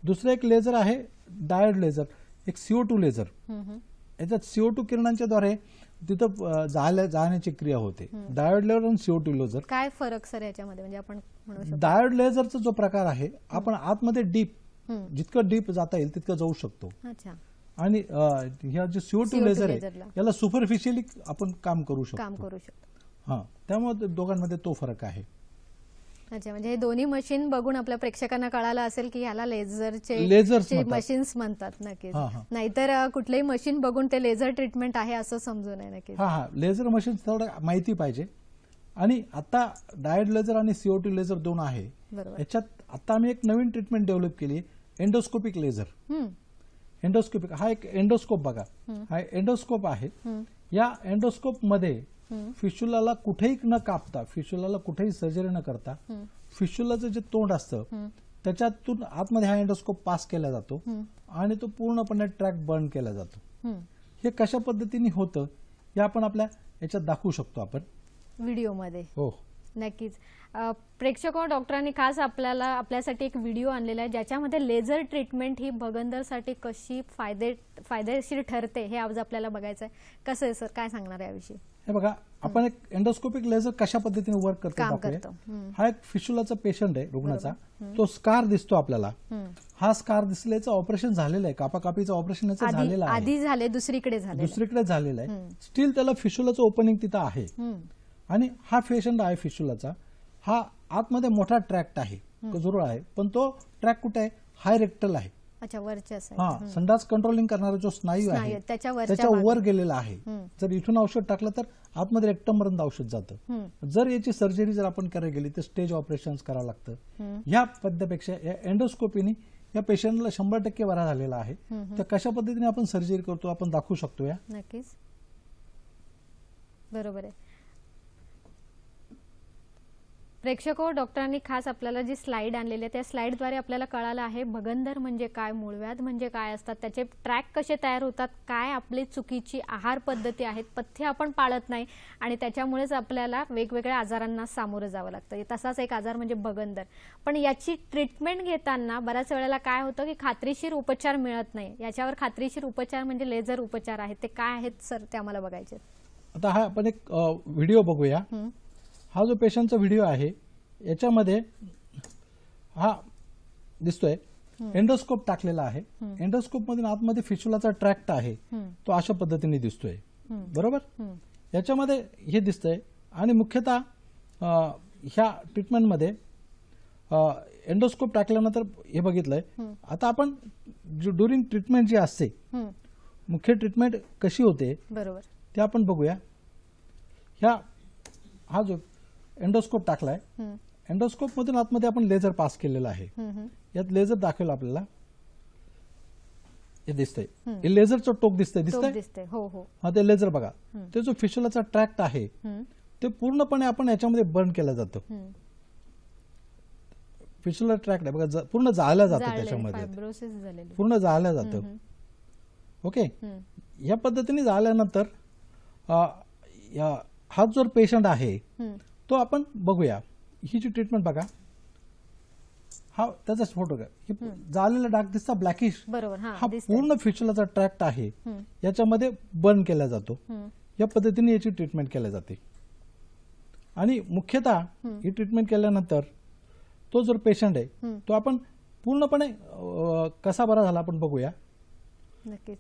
दुसरं एक लेझर आहे डायोड लेझर, एक CO2 लेझर। याच्यात CO2 किरणांच्या द्वारे तिथं जाण्याची क्रिया होते। डायोड लेझर आणि CO2 लेझर काय फरक सर याच्यामध्ये, म्हणजे आपण म्हणू शकतो? डायोड लेझरचा जो प्रकार आहे आपण आतमध्ये डीप जितकं डीप जाता येईल तितकं जाऊ शकतो अच्छा, आणि ह्या जे CO2 लेझर आहे याला सुपरफिशियली आपण काम करू शकतो। हा, त्यामुळे दोघांमध्ये तो फरक आहे। अच्छा, म्हणजे हे दोन्ही मशीन बघून आपल्या प्रेक्षकांना कळालं असेल की ह्याला लेझरचे मशीन्स म्हणतात नक्कीच, नाहीतर कुठलेही मशीन बघून ते लेझर ट्रीटमेंट आहे असं समजू नये नक्कीच। हा, लेझर मशीन थोडं माहिती पाहिजे। आणि आता डायोड लेझर आणि CO2 लेझर दोन आहे, याच्यात आता आम्ही एक नवीन ट्रीटमेंट डेव्हलप केली, एंडोस्कोपिक लेझर। एंडोस्कोपिक हा एक एंडोस्कोप बघा, हा एंडोस्कोप आहे। या एंडोस्कोप मध्ये फिशुलाला कुठेही न कापता, फिशुलाला कुठेही सर्जरी न करता फिशुलाचं जे तोंड असतं त्याच्यातून आतमध्ये हा एंडोस्कोप पास केला जातो आणि तो पूर्णपणे ट्रॅक बर्न केला जातो। हे कशा पद्धतीने होतं हे आपण आपल्या याच्यात दाखवू शकतो आपण व्हिडिओमध्ये। हो नक्कीच, प्रेक्षको डॉक्टरांनी खास आपल्यासाठी एक व्हिडिओ आणलेला आहे ज्याच्यामध्ये लेझर ट्रीटमेंट ही भगंदरसाठी कशी फायदेशीर ठरते हे आज आपल्याला बघायचं आहे। कसं आहे सर, काय सांगणार याविषयी? हे बघा, आपण एक एंडोस्कोपिक लेझर कशा पद्धतीने वर्क करतो। हा एक फिशुलाचा पेशंट आहे रुग्णाचा, तो स्कार दिसतो आपल्याला, हा स्कार दिसल्याचं ऑपरेशन झालेलं आहे, कापाकापीचं ऑपरेशन झालेलं आहे, आधी झाले दुसरीकडे झालेलं आहे, स्टील त्याला फिशुलाचं ओपनिंग तिथं आहे। आणि हा पेशंट आहे फिशुलाचा, हा आतमध्ये मोठा ट्रॅक्ट आहे, जुरळ आहे, पण तो ट्रॅक कुठे आहे? हाय रेक्टल आहे। अच्छा, वरच्या हा, संडास कंट्रोलिंग करणारा जो स्नायू आहे त्याच्या वर गेलेला आहे। जर इथून औषध टाकलं तर आतमध्ये रेक्टम पर्यंत औषध जातं। जर याची सर्जरी जर आपण करायला गेली तर स्टेज ऑपरेशन करावं लागतं। या पद्धतीपेक्षा या एंडोस्कोपीने या पेशंटला 100% बरा झालेला आहे। तर कशा पद्धतीने आपण सर्जरी करतो आपण दाखवू शकतो या। नक्कीच, बरोबर आहे। प्रेक्षको डॉक्टरांनी खास आपल्याला जी स्लाइड आणलेली आहे त्या स्लाइडद्वारे आपल्याला कळालं आहे भगंदर म्हणजे काय, मूळव्याध म्हणजे काय असतात, त्याचे ट्रॅक कसे तयार होतात, काय आपली चुकीची आहार पद्धती आहेत, पथ्य आपण पाळत नाही आणि त्याच्यामुळेच आपल्याला वेगवेगळ्या आजारांना सामोरं जावं लागतं। तसाच एक आजार म्हणजे भगंदर। पण याची ट्रीटमेंट घेताना बऱ्याच वेळेला काय होतं की खात्रीशीर उपचार मिळत नाही। याच्यावर खात्रीशीर उपचार म्हणजे लेझर उपचार आहेत, ते काय आहेत सर ते आम्हाला बघायचे। आता हा आपण एक व्हिडिओ बघूया। हा जो पेशंटचा व्हिडिओ आहे याच्यामध्ये हा दिसतोय एंडोस्कोप टाकलेला आहे। एंडोस्कोप मधून आतमध्ये फिशुलाचा ट्रॅक्ट आहे, तो अशा पद्धतीने दिसतोय, बरोबर। याच्यामध्ये हे दिसतंय आणि मुख्यतः ह्या ट्रीटमेंटमध्ये एंडोस्कोप टाकल्यानंतर हे बघितलंय। आता आपण ड्युरिंग ट्रीटमेंट जी असते, मुख्य ट्रीटमेंट कशी होते बरोबर ते आपण बघूया। हा जो एंडोस्कोप टाकलाय, एंडोस्कोप मधून आतमध्ये आपण लेझर पास केलेला आहे। यात लेझर दाखवलं आपल्याला, हे दिसतंय, हे लेझरचं टोक दिसतंय। हो हो, हा ते लेझर बघा, ते जो फिशुलाचा ट्रॅक्ट आहे ते पूर्णपणे आपण याच्यामध्ये बर्न केलं जातं। फिशुला ट्रॅक्ट आहे बघा, पूर्ण जाळलं जातं, त्याच्यामध्ये पूर्ण जाळलं जातं। ओके, या पद्धतीने जाळल्यानंतर हा जो पेशंट आहे तो आपण बघूया। ही जी ट्रीटमेंट बघा, हा त्याचा फोटो घ्या, जाळलेला डाग दिसता ब्लॅकिश, बरोबर, हा पूर्ण फिशुलाचा ट्रॅक्ट आहे, याच्यामध्ये बर्न केला जातो। या पद्धतीने याची ट्रीटमेंट केली जाते। आणि मुख्यतः ही ट्रीटमेंट केल्यानंतर तो जो पेशंट आहे तो आपण पूर्णपणे कसा बरा झाला आपण बघूया। नक्कीच,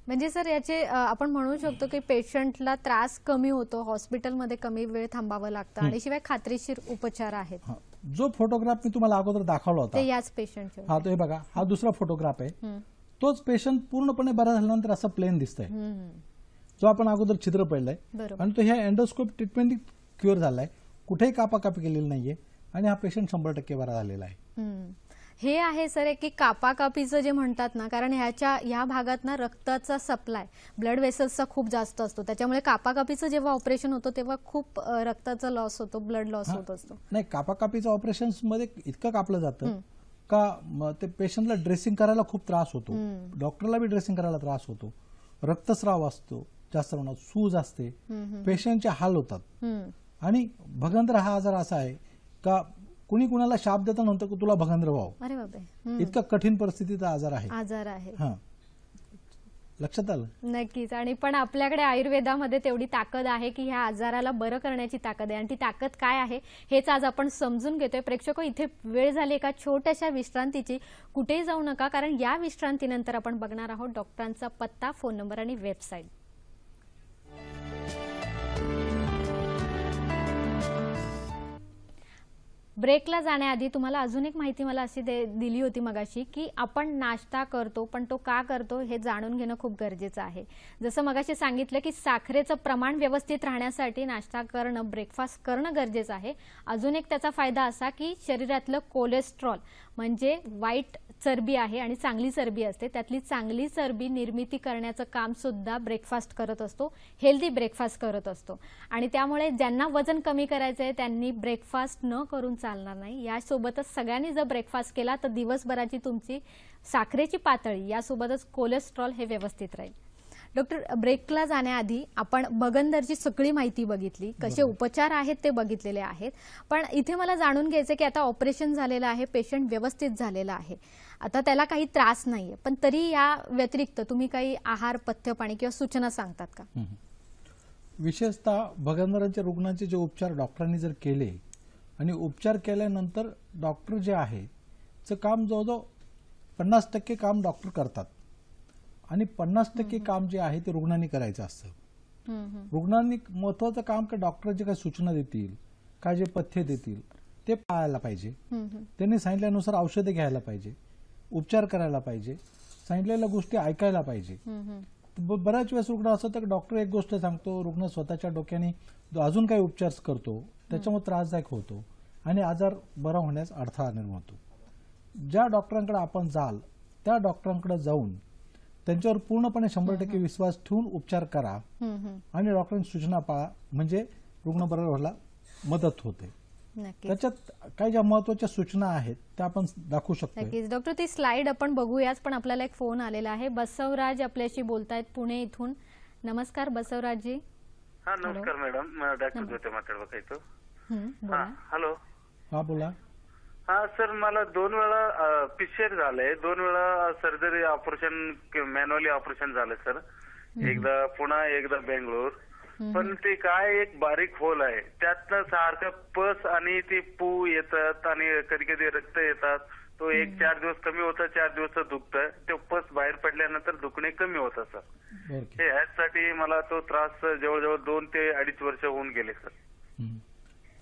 म्हणजे सर याचे आपण म्हणू शकतो की पेशंटला त्रास कमी होतो, हॉस्पिटलमध्ये कमी वेळ थांबावं लागतं आणि शिवाय खात्रीशीर उपचार आहेत। जो फोटोग्राफ मी तुम्हाला अगोदर दाखवला होता ते याच पेशंटचे, हा तो हे बघा, हा दुसरा फोटोग्राफ आहे। तोच पेशंट पूर्णपणे बरा झाल्यानंतर असं प्लेन दिसतंय, जो आपण अगोदर चित्र पाहिलंय। आणि तो ह्या एंडोस्कोप ट्रीटमेंट क्युअर झालाय, कुठेही कापाकापी केलेली नाहीये आणि हा पेशंट 100% बरा झालेला आहे। हे आहे सर की कापाकापीचं जे म्हणतात ना, कारण ह्या भागात ना रक्ताचा सप्लाय ब्लड वेसल्सचा खूप जास्त असतो, त्याच्यामुळे कापाकापीचं जेव्हा ऑपरेशन होतं तेव्हा खूप रक्ताचा लॉस होतो, ब्लड लॉस होत असतो. नाही, कापाकापीचं ऑपरेशन मध्ये इतकं कापलं जातं का ते पेशंटला ड्रेसिंग करायला खूप त्रास होतो, डॉक्टरला बी ड्रेसिंग करायला त्रास होतो, रक्तस्राव असतो जास्त प्रमाणात, सूज असते, पेशंटचे हाल होतात. आणि भगंदर हा आजार असा आहे का कुणी कुणाला शाप देता नव्हतं की तुला भगंदर व्हावं. अरे बापरे, इतका कठीण परिस्थितीचा आजार आहे. हा, लक्षात आलं? नक्कीच. आणि पण आपल्याकडे आयुर्वेदामध्ये तेवढी ताकद आहे की ह्या आजाराला बरं करण्याची ताकद आहे, आणि ती ताकद काय आहे हेच आज आपण समजून घेतोय. प्रेक्षको, इथे वेळ झाली एका छोट्याशा विश्रांतीची. कुठेही जाऊ नका, कारण या विश्रांतीनंतर आपण बघणार आहोत डॉक्टरांचा पत्ता, फोन नंबर आणि वेबसाईट. ब्रेकला जाण्याआधी तुम्हाला अजून एक माहिती मला अशी दिली होती मगाशी की आपण नाश्ता करतो, पण तो का करतो हे जाणून घेणं खूप गरजेचं आहे. जसं मगाशी सांगितलं की साखरेचं प्रमाण व्यवस्थित राहण्यासाठी नाश्ता करणं, ब्रेकफास्ट करणं गरजेचं आहे. अजून एक त्याचा फायदा असा की शरीरातलं कोलेस्ट्रॉल म्हणजे वाईट चरबी आहे आणि चांगली चरबी असते, त्यातली चांगली चरबी निर्मिती करण्याचं काम सुद्धा ब्रेकफास्ट करत असतो, हेल्दी ब्रेकफास्ट करत असतो. आणि त्यामुळे ज्यांना वजन कमी करायचं आहे त्यांनी ब्रेकफास्ट न करून चालणार नाही. यासोबतच सगळ्यांनी जर ब्रेकफास्ट केला तर दिवसभराची तुमची साखरेची पातळी यासोबतच कोलेस्ट्रॉल हे व्यवस्थित राहील. डॉक्टर, ब्रेकला जाण्याआधी आपण भगंदरची सगळी माहिती बघितली, कसे उपचार आहेत ते बघितलेले आहेत, पण इथे मला जाणून घ्यायचं की आता ऑपरेशन झालेलं आहे, पेशंट व्यवस्थित झालेला आहे, आता त्याला काही त्रास नाहीये, पण तरी या व्यतिरिक्त तुम्ही काही आहार, पथ्य, पाणी किंवा सूचना सांगतात का? विशेषतः भगंदरांच्या रुग्णांचे जे उपचार डॉक्टरांनी जर केले आणि उपचार केल्यानंतर डॉक्टर जे आहे ते काम जवळजवळ 50% काम डॉक्टर करतात आणि 50% काम जे आहे ते रुग्णांनी करायचं असतं. रुग्णांनी महत्वाचं काम का डॉक्टर जे काही सूचना देतील, काय जे पथ्य देतील ते पाळायला पाहिजे, त्यांनी सांगितल्यानुसार औषधे घ्यायला पाहिजे, उपचार करायला पाहिजे, सांगितलेल्या गोष्टी ऐकायला पाहिजे. बऱ्याच वेळेस रुग्ण असं तर डॉक्टर एक गोष्ट सांगतो, रुग्ण स्वतःच्या डोक्याने अजून काही उपचार करतो, त्याच्यामुळे त्रासदायक होतो आणि आजार बरा होण्यास अडथळा निर्माण होतो. ज्या डॉक्टरांकडे आपण जाल त्या डॉक्टरांकडे जाऊन त्यांच्यावर पूर्णपणे 100% विश्वास ठेवून उपचार करा आणि डॉक्टरांची सूचना पाळा, म्हणजे रुग्ण बरा व्हायला मदत होते. त्याच्यात काही ज्या महत्वाच्या सूचना आहेत त्या आपण दाखवू शकतो. नक्कीच डॉक्टर, ती स्लाइड आपण बघूयाच, पण आपल्याला एक फोन आलेला आहे. बसवराज आपल्याशी बोलतायत पुणे इथून. नमस्कार बसवराजजी. हा, नमस्कार मॅडम, डॉक्टर ज्योती मातडबकायचो. हॅलो. हा, बोला. हा सर, मला 2 वेळा पिक्चर झालंय, 2 वेळा सर्जरी ऑपरेशन, मॅन्युअली ऑपरेशन झालं सर. एकदा पुणा, एकदा बेंगळूर. पण ते काय एक बारीक होल आहे, त्यातनं सारखं पस आणि ते पू येतात आणि कधी कधी रक्त येतात. तो 1-4 दिवस कमी होता, 4 दिवस दुखतं. ते पस बाहेर पडल्यानंतर दुखणे कमी होतं सर. हे ह्यासाठी मला तो त्रास जवळजवळ 2 ते 2.5 वर्ष होऊन गेले सर.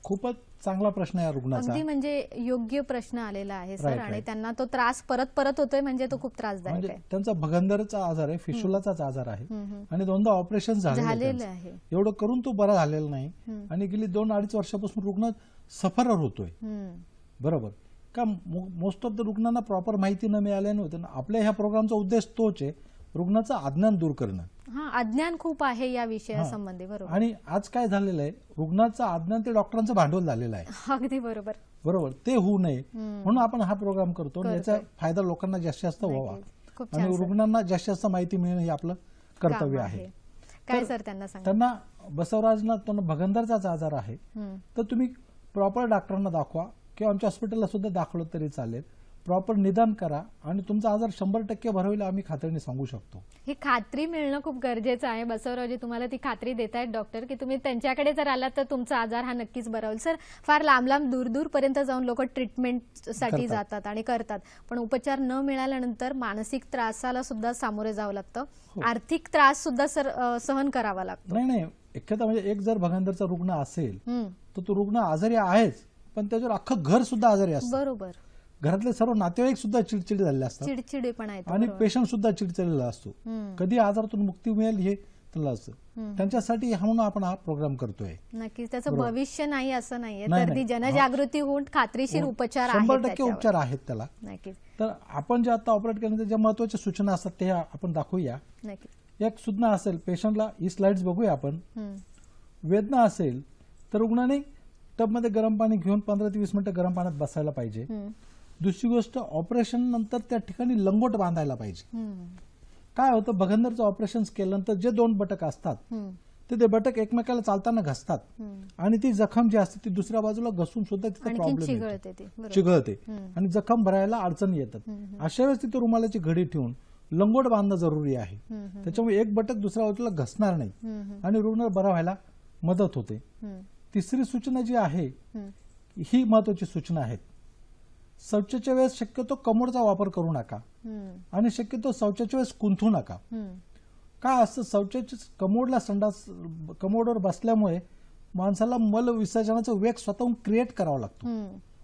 खूपच चांगला प्रश्न आहे रुग्णाचा, अगदी म्हणजे योग्य प्रश्न आलेला आहे सर. आणि त्यांना तो त्रास परत परत होतोय, म्हणजे तो खूप त्रासदायक आहे. त्यांचा भगंदरचा आजार आहे, फिशुलाचाच आजार आहे आणि 2दा ऑपरेशन झालेलं आहे. एवढं करून तो बरा झालेला नाही आणि गेली 2-2.5 वर्षापासून रुग्ण सफरर होतोय. बरोबर का? मोस्ट ऑफ द रुग्णांना प्रॉपर माहिती न मिळाल्याने होतं ना. आपल्या ह्या प्रोग्रामचा उद्देश तोच आहे, रुग्णाचं अज्ञान दूर करणं. अज्ञान खूप आहे या विषयासंबंधी. बरोबर. आणि आज काय झालेलं आहे, रुग्णाचं अज्ञान ते डॉक्टरांचं भांडवल झालेलं आहे. अगदी बरोबर. बरोबर, ते होऊ नये म्हणून आपण हा प्रोग्राम करतो. याचा फायदा लोकांना जास्तीत जास्त व्हावा आणि रुग्णांना जास्तीत जास्त माहिती मिळणं हे आपलं कर्तव्य आहे. काय सर त्यांना सांगा? त्यांना बसवराजना भगंदरचाच आजार आहे तर तुम्ही प्रॉपर डॉक्टरांना दाखवा किंवा आमच्या हॉस्पिटलला सुद्धा दाखवलं तरी चालेल. प्रॉपर निदान करा आणि तुमचा आजार 100% बरा होईल आम्ही खात्रीने सांगू शकतो. ही खात्री मिळणं खूप गरजेचं आहे. बसवरावजी, तुम्हाला ती खात्री देतायत डॉक्टर की तुम्ही त्यांच्याकडे जर आलात तर तुमचा आजार हा नक्कीच बरा होईल. सर, फार लांब लांब दूर दूर पर्यंत जाऊन लोक ट्रीटमेंटसाठी जातात आणि करतात, पण उपचार न मिळाल्यानंतर मानसिक त्रासाला सुद्धा सामोरे जावं लागतं, आर्थिक त्रास सुद्धा सर सहन करावा लागतो. नाही, एखादा म्हणजे एक जर भगंदरचा रुग्ण असेल तर तो रुग्ण आजारी आहेच, पण त्याच्यावर अख्खं घर सुद्धा आजारी असतं. बरोबर. घरातले सर्व नातेवाईक सुद्धा चिडचिड झालेले असतात चिडचिडेपणा येतो आणि पेशंट सुद्धा चिडचिडलेला असतो. कधी आजारातून मुक्ती मिळेल हे त्यांना असं त्यांच्यासाठी म्हणून आपण हा प्रोग्राम करतोय. नक्कीच त्याचं भविष्य नाही असं नाहीये, नाही, तर ती नाही. जनजागृती होऊन खात्रीशीर उपचार आहेत 100% त्याच्यावर. उपचार आहेत त्याला. नक्कीच तर आपण जे आता ऑपरेट केल्यानंतर ज्या महत्वाच्या सूचना असतात ते आपण दाखवूया. नक्कीच. एक सूचना असेल, पेशंटला ही स्लाइड्स बघूया आपण. वेदना असेल तर रुग्णाने टबमध्ये गरम पाणी घेऊन 15 ते 20 मिनिटं गरम पाण्यात बसायला पाहिजे. दुसरी गोष्ट, ऑपरेशन नंतर त्या ठिकाणी लंगोट बांधायला पाहिजे. काय होतं, भगंदरचं ऑपरेशन केल्यानंतर जे 2 बटक असतात ते बटक एकमेकाला चालताना घसतात आणि ती जखम जी असते ती दुसऱ्या बाजूला घसून सुद्धा तिथे आणखीन प्रॉब्लेम चिघळते ती. बरोबर. चिघळते आणि जखम भरायला अडचणी येतात. अशा वेळेस तिथे रुमालाची घडी ठेवून लंगोट बांधणं जरुरी आहे. त्याच्यामुळे एक बटक दुसऱ्या बाजूला घसणार नाही आणि रुग्ण बरा व्हायला मदत होते. तिसरी सूचना जी आहे ही महत्वाची सूचना आहेत. शौचाच्या वेळेस शक्यतो कमोडचा वापर करू नका आणि शक्यतो शौचाच्या वेळेस कुंथू नका. काय असतं, शौचाच्या कमोडला कमोडवर बसल्यामुळे माणसाला मल विसर्जनाचा वेग स्वतःहून क्रिएट करावा लागतो,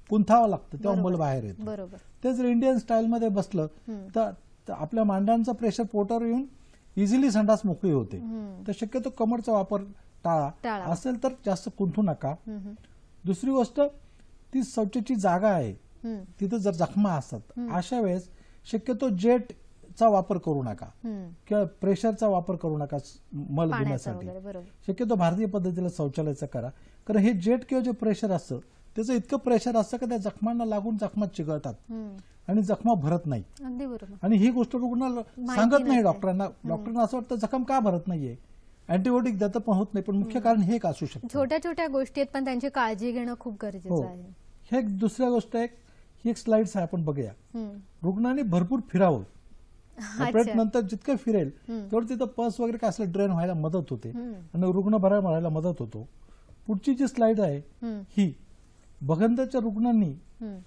कुंथावं लागतं, तेव्हा मल बाहेर येतो. बरोबर. ते जर इंडियन स्टाईलमध्ये बसलं तर आपल्या मांड्यांचा प्रेशर पोटावर येऊन इझिली संडास मोकळी होते. तर शक्यतो कमरचा वापर टाळा. असेल तर जास्त कुंथू नका. दुसरी गोष्ट, ती शौचाची जागा आहे तिथे जर जखमा असतात अशा वेळेस शक्यतो जेटचा वापर करू नका किंवा प्रेशरचा वापर करू नका मल धुण्यासाठी. शक्यतो भारतीय पद्धतीला शौचालयाचा करा, कारण हे जेट किंवा जे प्रेशर असतं त्याचं इतकं प्रेशर असतं की त्या जखमांना लागून जखमा चिघळतात आणि जखमा भरत नाही. अगदी बरोबर. आणि ही गोष्ट रुग्णाला सांगत नाही डॉक्टरांना. डॉक्टरांना असं वाटतं जखम का भरत नाहीये, अँटीबायोटिक देतं पण होत नाही, पण मुख्य कारण हे एक असू शकतं. छोट्या छोट्या गोष्टी आहेत पण त्यांची काळजी घेणं खूप गरजेचं आहे. हे एक दुसऱ्या गोष्ट आहे, ही एक स्लाइड्स आहे, आपण बघूया. रुग्णाने भरपूर फिरावं. ऑपरेट नंतर जितकं फिरेल तेवढं तिथं पस वगैरे काय असलं ड्रेन व्हायला मदत होते आणि रुग्ण बरा व्हायला मदत होतो. पुढची जी स्लाइड आहे ही, भगंदरच्या रुग्णांनी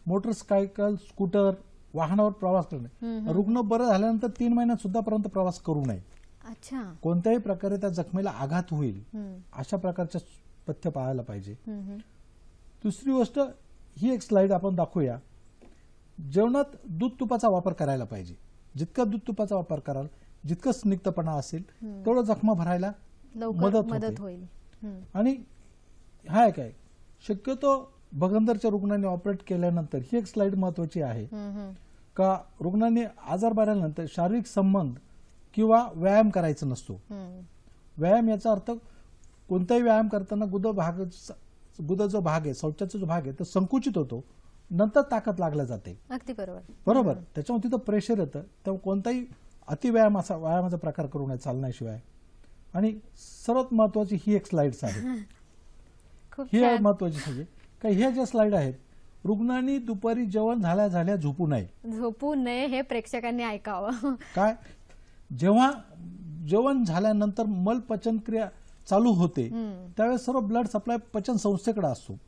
मोटरसायकल, स्कूटर, वाहनावर प्रवास करणे. रुग्ण बरं झाल्यानंतर 3 महिन्यात सुद्धा पर्यंत प्रवास करू नये. अच्छा. कोणत्याही प्रकारे त्या जखमेला आघात होईल अशा प्रकारच्या पथ्य पाळायला पाहिजे. दुसरी गोष्ट, ही एक स्लाइड आपण दाखवूया. जेवणात दूध तुपाचा वापर करायला पाहिजे. जितका दूध तुपाचा वापर कराल, जितकं स्निग्धपणा असेल तेवढं जखमा भरायला मदत होईल. आणि हा एक आहे, शक्यतो भगंदरच्या रुग्णांनी ऑपरेट केल्यानंतर ही एक स्लाइड महत्वाची आहे का, रुग्णांनी आजार बऱ्यानंतर शारीरिक संबंध किंवा व्यायाम करायचा नसतो. व्यायाम याचा अर्थ कोणताही व्यायाम करताना गुद जो भाग आहे, शौचाचा जो भाग आहे तो संकुचित होतो, नंतर ताकद लागल्या जाते. अगदी बरोबर. बरोबर. त्याच्यामुळे तिथं प्रेशर येतं. तेव्हा कोणताही अतिव्यायाम असा व्यायामाचा प्रकार करू नये चालण्याशिवाय. आणि सर्वात महत्वाची ही एक स्लाइड्स आहे. ही महत्वाची आहे का, ह्या ज्या स्लाइड आहेत, रुग्णांनी दुपारी जेवण झाल्या झोपू नये हे प्रेक्षकांनी ऐकावं. काय, जेव्हा जेवण झाल्यानंतर मल पचन क्रिया चालू होते त्यावेळेस सर्व ब्लड सप्लाय पचन संस्थेकडे असतो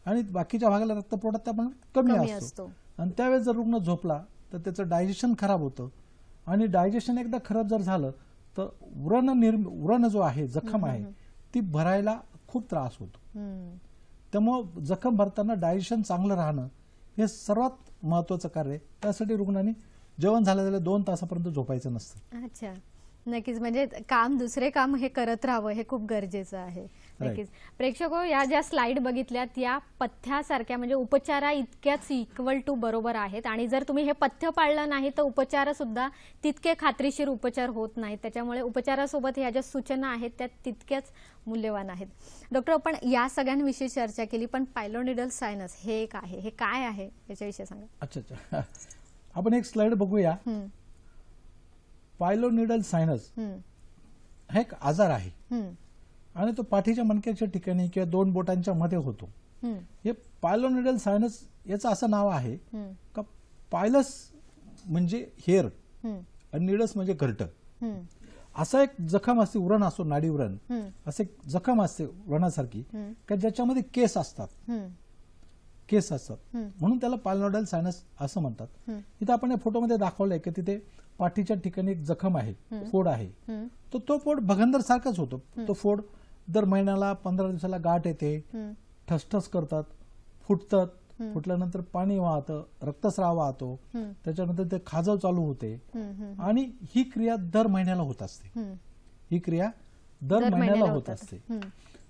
आणि बाकीच्या भागाला रक्तपुरवठा त्यामुळे कमी असतो. आणि त्यावेळेस जर रुग्ण झोपला तर त्याचं डायजेशन खराब होतं आणि डायजेशन एकदा खराब जर झालं तर व्रण जो आहे, जखम आहे, ती भरायला खूप त्रास होतो. त्यामुळे जखम भरताना डायजेशन चांगलं राहणं हे सर्वात महत्वाचं कार्य आहे. त्यासाठी रुग्णांनी जेवण झाल्या 2 तासापर्यंत झोपायचं नसतं. अच्छा. नक्कीच. म्हणजे दुसरे काम हे करत राहावं हे खूप गरजेचं आहे. नक्कीच. प्रेक्षको, या ज्या स्लाइड बघितल्यात या पथ्यासारख्या म्हणजे उपचारा इतक्याच इक्वल टू बरोबर आहेत आणि जर तुम्ही हे पथ्य पाळलं नाही तर उपचार सुद्धा तितके खात्रीशीर उपचार होत नाहीत. त्याच्यामुळे उपचारासोबत ह्या ज्या सूचना आहेत त्या तितक्याच मूल्यवान आहेत. डॉक्टर, आपण या सगळ्यांविषयी चर्चा केली, पण पायलोनिडल सायनस हे एक आहे, हे काय आहे याच्याविषयी सांगा. अच्छा, आपण एक स्लाइड बघूया. पायलोनिडल सायनस हा एक आजार आहे आणि तो पाठीच्या मणक्याच्या ठिकाणी किंवा 2 बोटांच्या मध्ये होतो. हे पायलोनिडल सायनस याचं असं नाव आहे का, पायलस म्हणजे हेअर आणि निडस म्हणजे घरटं. असा एक जखम असते, व्रण असतो, नाडी व्रण, असं एक जखम असते व्रणासारखी का ज्याच्यामध्ये केस असतात म्हणून त्याला पायलोनिडल सायनस असं म्हणतात. इथं आपण या फोटोमध्ये दाखवलंय की तिथे पाठीच्या ठिकाणी एक जखम आहे, फोड आहे. तो फोड भगंदर सारखाच होतो. तो फोड दर महिन्याला 15 दिवसाला गाठ येते, ठसठस करतात, फुटतात, फुटल्यानंतर पाणी वाहतं, रक्तस्राव वाहतो, त्याच्यानंतर ते खाजव चालू होते आणि ही क्रिया दर महिन्याला होत असते. ही क्रिया दर महिन्याला होत असते.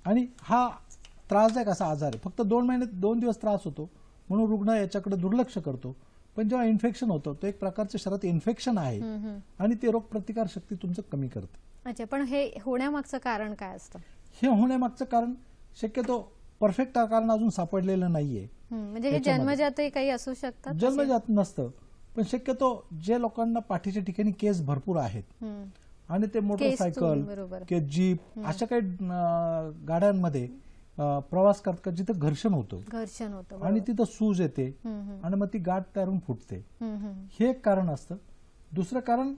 आणि हा त्रासदायक असा आजार आहे. फक्त 2 दिवस त्रास होतो म्हणून रुग्ण याच्याकडे दुर्लक्ष करतो. पण जेव्हा इन्फेक्शन होतं तो एक प्रकारचं शरीरात इन्फेक्शन आहे आणि ते रोगप्रतिकार शक्ती तुमचं कमी करतं. अच्छा, पण हे होण्यामागचं कारण काय असतं? हे होण्यामागचं कारण शक्यतो परफेक्ट कारण अजून सापडलेलं नाहीये. म्हणजे हे जन्मजातही काही असू शकतात? जन्मजात नसतं, पण शक्यतो जे लोकांना पाठीच्या ठिकाणी केस भरपूर आहेत आणि ते मोटरसायकल किंवा जीप अशा काही गाड्यांमध्ये प्रवास करतात जिथं घर्षण होतं आणि तिथं सूज येते आणि मग ती गाठ तयार होऊन फुटते. हे एक कारण असतं. दुसरं कारण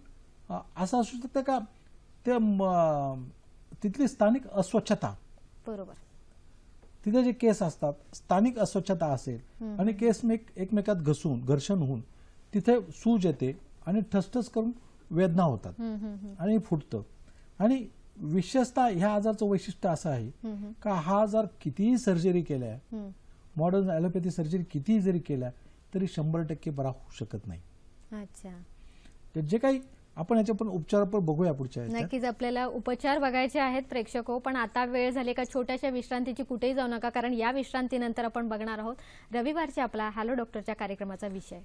असं असू शकतं का ते तिथली स्थानिक अस्वच्छता, बरोबर, तिथे जे केस असतात स्थानिक अस्वच्छता असेल आणि केस एकमेकात घर्षण होऊन तिथे सूज येते आणि ठसठस करून वेदना होतात आणि फुटतं. आणि विशेषतः ह्या आजारचं वैशिष्ट्य असं आहे का हा आजार कितीही सर्जरी केल्या, मॉडर्न ॲलोपॅथी सर्जरी कितीही जरी केल्या तरी 100% बरा होऊ शकत नाही. अच्छा, तर जे काही आपण याच्या पण उपचार पण बघूया पुढच्या ह्याच्यात. नक्कीच आपल्याला उपचार बघायचे आहेत प्रेक्षको, पण आता वेळ झाली का छोट्याशा विश्रांतीची कुठेही जाऊ नका, कारण या विश्रांतीनंतर आपण बघणार आहोत रविवारच्या आपला हॅलो डॉक्टरच्या कार्यक्रमाचा विषय.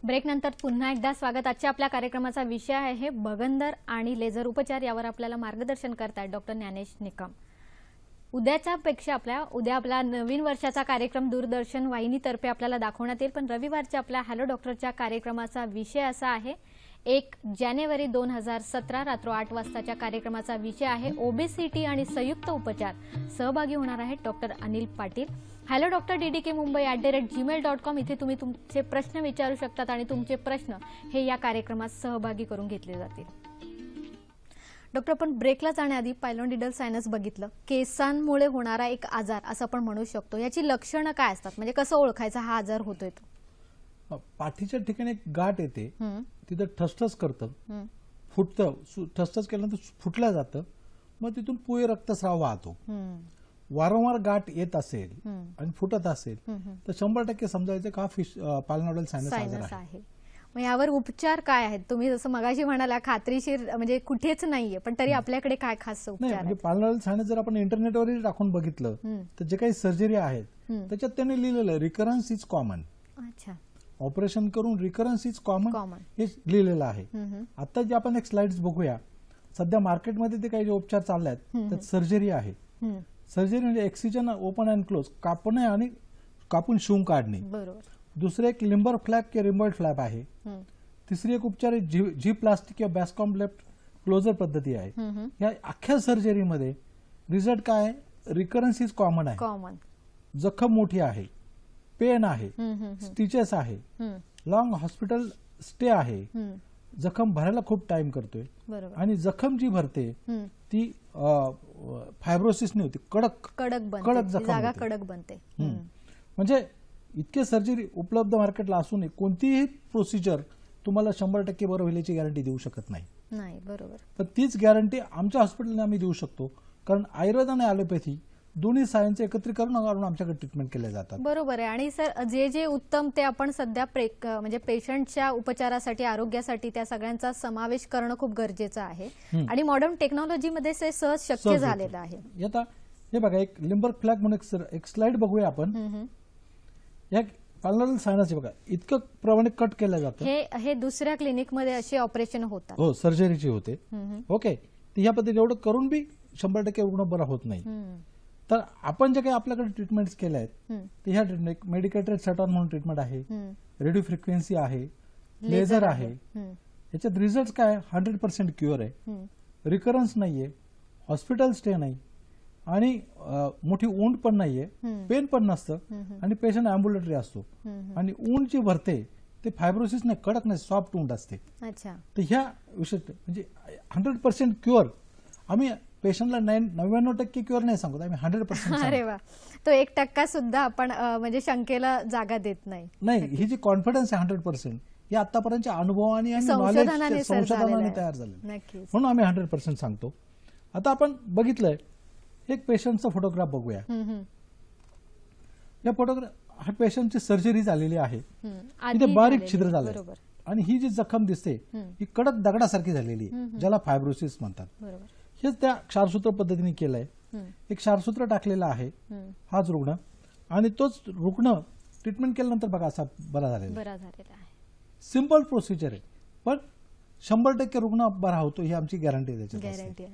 ब्रेक नंतर पुन्हा एकदा स्वागत. आजच्या आपल्या कार्यक्रमाचा विषय आहे बगंदर आणि लेझर उपचार. यावर आपल्याला मार्गदर्शन करतायत डॉक्टर ज्ञानेश निकम. उद्या आपला नवीन वर्षाचा कार्यक्रम दूरदर्शन वाहिनीतर्फे आपल्याला दाखवण्यात येईल, पण रविवारच्या आपल्या हॅलो डॉक्टरच्या कार्यक्रमाचा विषय असा आहे 1 जानेवारी 2017 रात्र 8 वाजताच्या कार्यक्रमाचा विषय आहे ओबेसिटी आणि संयुक्त उपचार. सहभागी होणार आहेत doctor Anil Patil. Hello doctor DDK Mumbai @gmail.com इथे तुम्ही तुमचे प्रश्न विचारू शकतात आणि तुमचे प्रश्न हे या कार्यक्रमात सहभागी करून घेतले जातील. डॉक्टर, आपण ब्रेकला जाण्याआधी पायलोडिडल सायनस बघितलं, केसांमुळे होणारा एक आजार असं आपण म्हणू शकतो. याची लक्षणं काय असतात, म्हणजे कसं ओळखायचा हा आजार होतोय तो? पाठीच्या ठिकाणी एक गाठ येते, तिथं ठसठस करतं, फुटतं, ठसठस केल्यानंतर फुटलं जातं, मग तिथून पुढे रक्तस्राव वाहतो. वारंवार गाठ येत असेल आणि फुटत असेल तर 100% समजायचं का पायलोडिडल सायनस आजार आहे. मग यावर उपचार काय आहेत? तुम्ही जसं मगाशी म्हणाला खात्रीशीर म्हणजे कुठेच नाहीये, पण तरी आपल्याकडे काय खास उपचार आहेत? पायलोडिडल सायनस जर आपण इंटरनेटवरही टाकून बघितलं तर जे काही सर्जरी आहेत त्याच्यात त्यांनी लिहिलेलं रिकरन्स इज कॉमन. अच्छा, ऑपरेशन करून रिकरन्स इज कॉमन हे लिहिलेलं आहे. आता जे आपण एक स्लाइड्स बघूया, सध्या मार्केटमध्ये ते काही जे उपचार चालले आहेत त्यात सर्जरी आहे. सर्जरी म्हणजे एक्सिजन ओपन अँड क्लोज, कापणे आणि कापून शिवून काढणे. बरोबर. दुसरे एक लिंबर फ्लॅप किंवा रिम्बॉइड फ्लॅप आहे. तिसरी एक उपचार जी प्लास्टिक किंवा बॅस्कॉम लेफ्ट क्लोजर पद्धती आहे. या अख्ख्या सर्जरीमध्ये रिझल्ट काय आहे? रिकरन्स इज कॉमन आहे. जखम मोठी आहे, पेन आहे, स्टिचेस आहे, लॉंग हॉस्पिटल स्टे आहे, जखम भरायला खूप टाइम करतोय आणि जखम जी भरते ती फायब्रोसिसने होती, कडक कडक बनते. म्हणजे इतके सर्जरी उपलब्ध मार्केटला असूनही कोणतीही प्रोसिजर तुम्हाला 100% बरं होण्याची गॅरंटी देऊ शकत नाही. बरोबर. पण तीच गॅरंटी आमच्या हॉस्पिटलने आम्ही देऊ शकतो, कारण आयुर्वेद आणि ॲलोपॅथी दोन्ही सायन्स एकत्रीकरण करून आमच्याकडे ट्रीटमेंट केल्या जातात. बरोबर आहे. आणि सर जे उत्तम ते आपण सध्या म्हणजे पेशंटच्या उपचारासाठी, आरोग्यासाठी त्या सगळ्यांचा समावेश करणं खूप गरजेचं आहे आणि मॉडर्न टेक्नॉलॉजीमध्ये ते सहज शक्य झालेलं आहे. आता हे बघा, एक लिंबर फ्लॅग म्हणून एक स्लाइड बघूया आपण. या पायलोडिडल सायनस बघा, इतकं प्रमाणे कट केलं जातं. हे दुसऱ्या क्लिनिकमध्ये असे ऑपरेशन होतात. हो, सर्जरीची होते. ओके, ह्या पद्धतीने एवढं करून बी 100% रुग्ण बरा होत नाही. तर आपण जे काही आपल्याकडे ट्रीटमेंट्स केल्या आहेत ते ह्या ट्रीटमेंट मेडिकेटेड सटॉन म्हणून ट्रीटमेंट आहे, रेडिओ फ्रिक्वेन्सी आहे, लेझर आहे. याच्यात रिझल्ट काय? 100% क्युअर आहे, रिकरन्स नाहीये, हॉस्पिटल स्टे नाही आणि मोठी ऊंड पण नाहीये, पेन पण नसतं आणि पेशंट अँब्युलेटरी असतो आणि ऊंड जी भरते ते फायब्रोसिस नाही, कडक नाही, सॉफ्ट ऊंड असते. अच्छा, तर ह्या विशिष्ट म्हणजे 100% क्युअर. आम्ही पेशंटला 99% क्युअर नाही सांगतो, आम्ही 100%. अरे वा, तो 1% सुद्धा आपण म्हणजे शंकेला जागा देत नाही. ही जी कॉन्फिडन्स आहे 100% ही आतापर्यंतच्या अनुभवाने आणि संशोधनाने तयार झाले, म्हणून आम्ही 100% सांगतो. आता आपण बघितलंय एक पेशंटचा फोटोग्राफ बघूया. या फोटोग्राफ हा पेशंटची सर्जरी झालेली आहे, इथे बारीक छिद्र झालंय. आणि ही जी जखम दिसते ही कडक दगडासारखी झालेली आहे, ज्याला फायब्रोसिस म्हणतात. बरोबर. हेच त्या क्षारसूत्र पद्धतीने केलंय. एक क्षारसूत्र टाकलेलं आहे हाच रुग्ण, आणि तोच रुग्ण ट्रीटमेंट केल्यानंतर बघा असा बरा झालेला आहे. सिंपल प्रोसिजर आहे, पण 100% रुग्ण बरा होतो ही आमची गॅरंटी गॅरंटी आहे.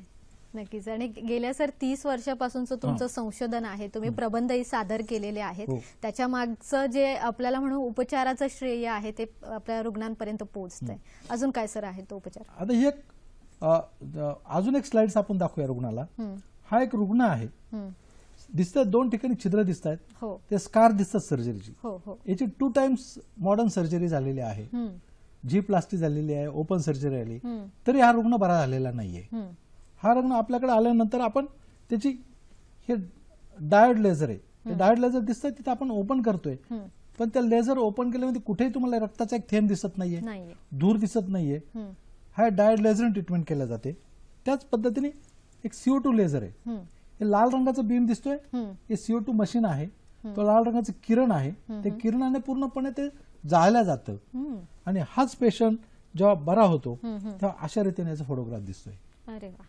नक्कीच. आणि गेल्या सर 30 वर्षापासूनचं तुमचं संशोधन आहे, तुम्ही प्रबंधही सादर केलेले आहेत. त्याच्या मागचं जे आपल्याला म्हणून उपचाराचं श्रेय आहे ते आपल्या रुग्णांपर्यंत पोहोचतंय. अजून काय सर आहे तो उपचार? आता ही एक अजून एक स्लाइड्स आपण दाखवूया रुग्णाला. हा एक रुग्ण आहे, दिसतात 2 ठिकाणी छिद्र दिसत आहेत, ते स्कार दिसतात सर्जरीची. याची 2 टाइम्स मॉडर्न सर्जरी झालेली आहे, जी प्लास्टिक झालेली आहे, ओपन सर्जरी आली, तरी हा रुग्ण बरा झालेला नाहीये. हा रुग्ण आपल्याकडे आल्यानंतर आपण त्याची हे डायोड लेझर आहे, ते डायोड लेझर दिसतं तिथे आपण ओपन करतोय, पण त्या लेझर ओपन केल्यामध्ये कुठेही तुम्हाला रक्ताचा एक थेंब दिसत नाहीये, धूर दिसत नाहीये. हा डायोड लेझर ट्रीटमेंट केल्या जाते. त्याच पद्धतीने एक CO2 लेझर आहे, हे लाल रंगाचं बीम दिसतोय, हे CO2 मशीन आहे, तो लाल रंगाचं किरण आहे, ते किरणाने पूर्णपणे ते जाळलं जातं, आणि हाच पेशंट जेव्हा बरा होतो तेव्हा अशा रीतीने याचा फोटोग्राफ दिसतोय. अरे वा.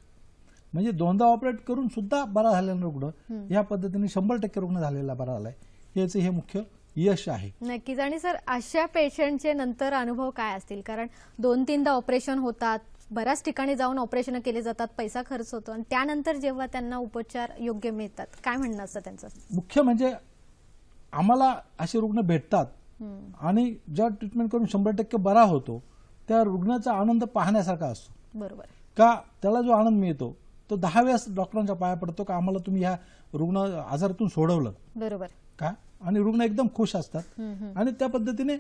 म्हणजे 2दा ऑपरेट करून सुद्धा बरा झालेला रुग्ण या पद्धतीने 100% रुग्ण झालेला बरा झालाय, याचं हे मुख्य यश आहे. नक्कीच. आणि सर अशा पेशंटचे नंतर अनुभव काय असतील? कारण 2-3दा ऑपरेशन होतात, बऱ्याच ठिकाणी जाऊन ऑपरेशन केले जातात, पैसा खर्च होतो, आणि त्यानंतर जेव्हा त्यांना उपचार योग्य मिळतात, काय म्हणणं असतं त्यांचं? मुख्य म्हणजे आम्हाला असे रुग्ण भेटतात, आणि जेव्हा ट्रीटमेंट करून 100% बरा होतो त्या रुग्णाचा आनंद पाहण्यासारखा असतो. बरोबर. का त्याला जो आनंद मिळतो तो 10 वेळेस डॉक्टरांच्या पाया पडतो का आम्हाला तुम्ही ह्या रुग्ण आजारातून सोडवलं. बरोबर. का आणि रुग्ण एकदम खुश असतात, आणि त्या पद्धतीने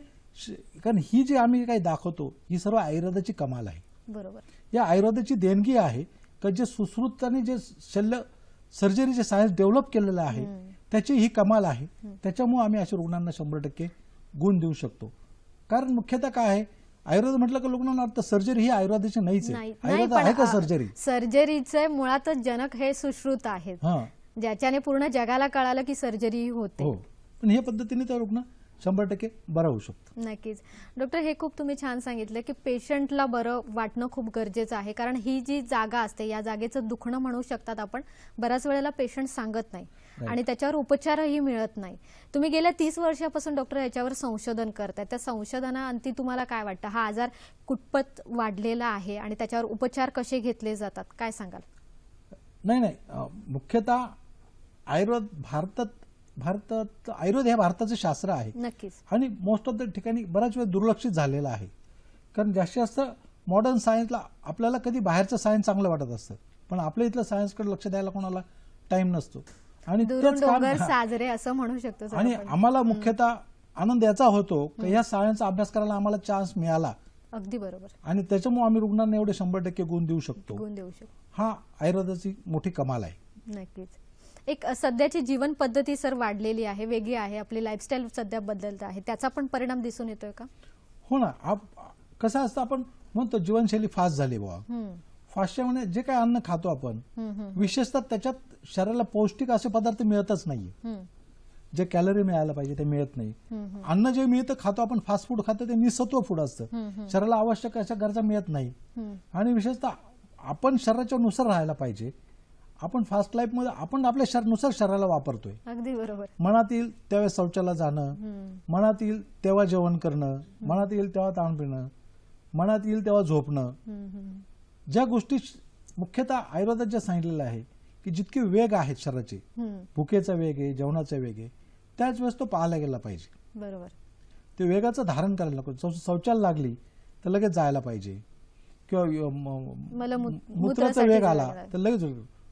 कारण ही जी आम्ही काही दाखवतो ही सर्व आयुर्वेदाची कमाल आहे. बरोबर. या आयुर्वेदाची देणगी आहे का जे सुश्रुत आणि जे शल्य सर्जरीचे सायन्स डेव्हलप केलेलं आहे त्याची ही कमाल आहे. त्याच्यामुळे आम्ही अशा रुग्णांना 100% गुण देऊ शकतो. कारण मुख्यतः काय आहे, आयुर्वेद म्हटलं का लोकांना वाटतं सर्जरी ही आयुर्वेदाची नाहीच आहे. आयुर्वेद आहे का सर्जरी? सर्जरीचे मुळातच जनक हे सुश्रुत आहेत, ज्याच्याने पूर्ण जगाला कळालं की सर्जरी होते. पण या पद्धतीने त्या रुग्ण 100% बरा होऊ शकतो. नक्कीच. डॉक्टर, हे खूप तुम्ही छान सांगितलं की पेशंटला बरं वाटणं खूप गरजेचं आहे, कारण ही जी जागा असते या जागेचं दुखणं म्हणू शकतात आपण, बऱ्याच वेळेला पेशंट सांगत नाही आणि त्याच्यावर उपचारही मिळत नाही. तुम्ही गेल्या 30 वर्षापासून डॉक्टर याच्यावर संशोधन करताय, त्या संशोधनाअंती तुम्हाला काय वाटतं, हा आजार कुठपत वाढलेला आहे आणि त्याच्यावर उपचार कसे घेतले जातात, काय सांगाल? नाही, मुख्यतः आयुर्वेद आयुर्वेद हे भारताचं शास्त्र आहे. नक्कीच. आणि मोस्ट ऑफ द ठिकाणी बऱ्याच वेळ दुर्लक्षित झालेलं आहे, कारण जास्तीत जास्त मॉडर्न सायन्सला आपल्याला कधी बाहेरचं सायन्स चांगलं वाटत असतं, पण आपल्या इथलं सायन्सकडे लक्ष द्यायला कोणाला टाइम नसतो, आणि साजरे असं म्हणू शकतो. आणि आम्हाला मुख्यतः आनंद याचा होतो की या सायन्सचा अभ्यास करायला आम्हाला चान्स मिळाला. अगदी बरोबर. आणि त्याच्यामुळे आम्ही रुग्णांना एवढे 100% गुण देऊ शकतो. हा आयुर्वेदाची मोठी कमाल आहे. नक्कीच. एक सध्याची जीवन पद्धती सर वाढलेली आहे, वेगळी आहे, आपली लाईफस्टाईल सध्या बदलत आहे, त्याचा पण परिणाम दिसून येतोय का? हो ना. कसं असतं, आपण म्हणतो जीवनशैली फास्ट झाली बाबा. फास्ट म्हणजे जे काही अन्न खातो आपण, विशेषतः त्याच्यात शरीराला पौष्टिक असे पदार्थ मिळतच नाहीये. जे कॅलरी मिळायला पाहिजे ते मिळत नाही. अन्न जे मिळतं खातो आपण, फास्ट फूड खातो, ते निसत्व फूड असतं, शरीराला आवश्यक अशा गरजा मिळत नाही. आणि विशेषतः आपण शरीराच्या नुसार राहायला पाहिजे. आपण फास्ट लाईफ मध्ये आपण आपल्या नुसार शरीराला वापरतोय. अगदी बरोबर. मनात येईल त्यावेळेस शौचाला जाणं, मनात येईल तेव्हा जेवण करणं, मनात येईल तेव्हा ताण पिणं, मनात येईल तेव्हा झोपणं. ज्या गोष्टी मुख्यतः आयुर्वेदात ज्या सांगितलेलं आहे की जितके वेग आहेत शरीराचे, भुकेचा वेग आहे, जेवणाचा वेग आहे, त्याच वेळेस तो पाहायला गेला पाहिजे. बरोबर. ते वेगाचं धारण करायला नको. शौचाला लागली तर लगेच जायला पाहिजे, किंवा मूत्राचा वेग आला तर लगेच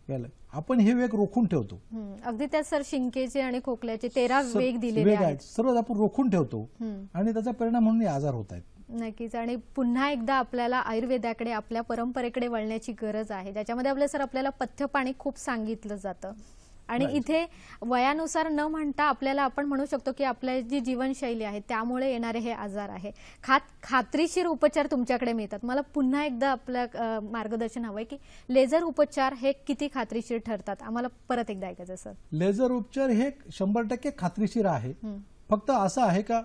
गेलं. आपण हे वेग रोखून ठेवतो. अगदी त्या सर शिंकेचे आणि खोकल्याचे 13 वेग दिलेले आहेत, सर्व आपण रोखून ठेवतो, आणि त्याचा परिणाम म्हणून हे आजार होत आहेत. नक्कीच. आणि पुन्हा एकदा आपल्याला आयुर्वेदाकडे, आपल्या परंपरेकडे वळण्याची गरज आहे, ज्याच्यामध्ये आपल्या सर आपल्याला पथ्य पाणी खूप सांगितलं जातं, आणि इथे वयानुसार न म्हणता आपल्याला आपण म्हणू शकतो की आपल्या जी जीवनशैली आहे त्यामुळे येणारे हे आजार आहे. खात्रीशीर उपचार तुमच्याकडे मिळतात. मला पुन्हा एकदा आपलं मार्गदर्शन हवंय की लेझर उपचार हे किती खात्रीशीर ठरतात, आम्हाला परत एकदा ऐकायचं सर. लेझर उपचार हे 100% खात्रीशीर आहे. फक्त असं आहे का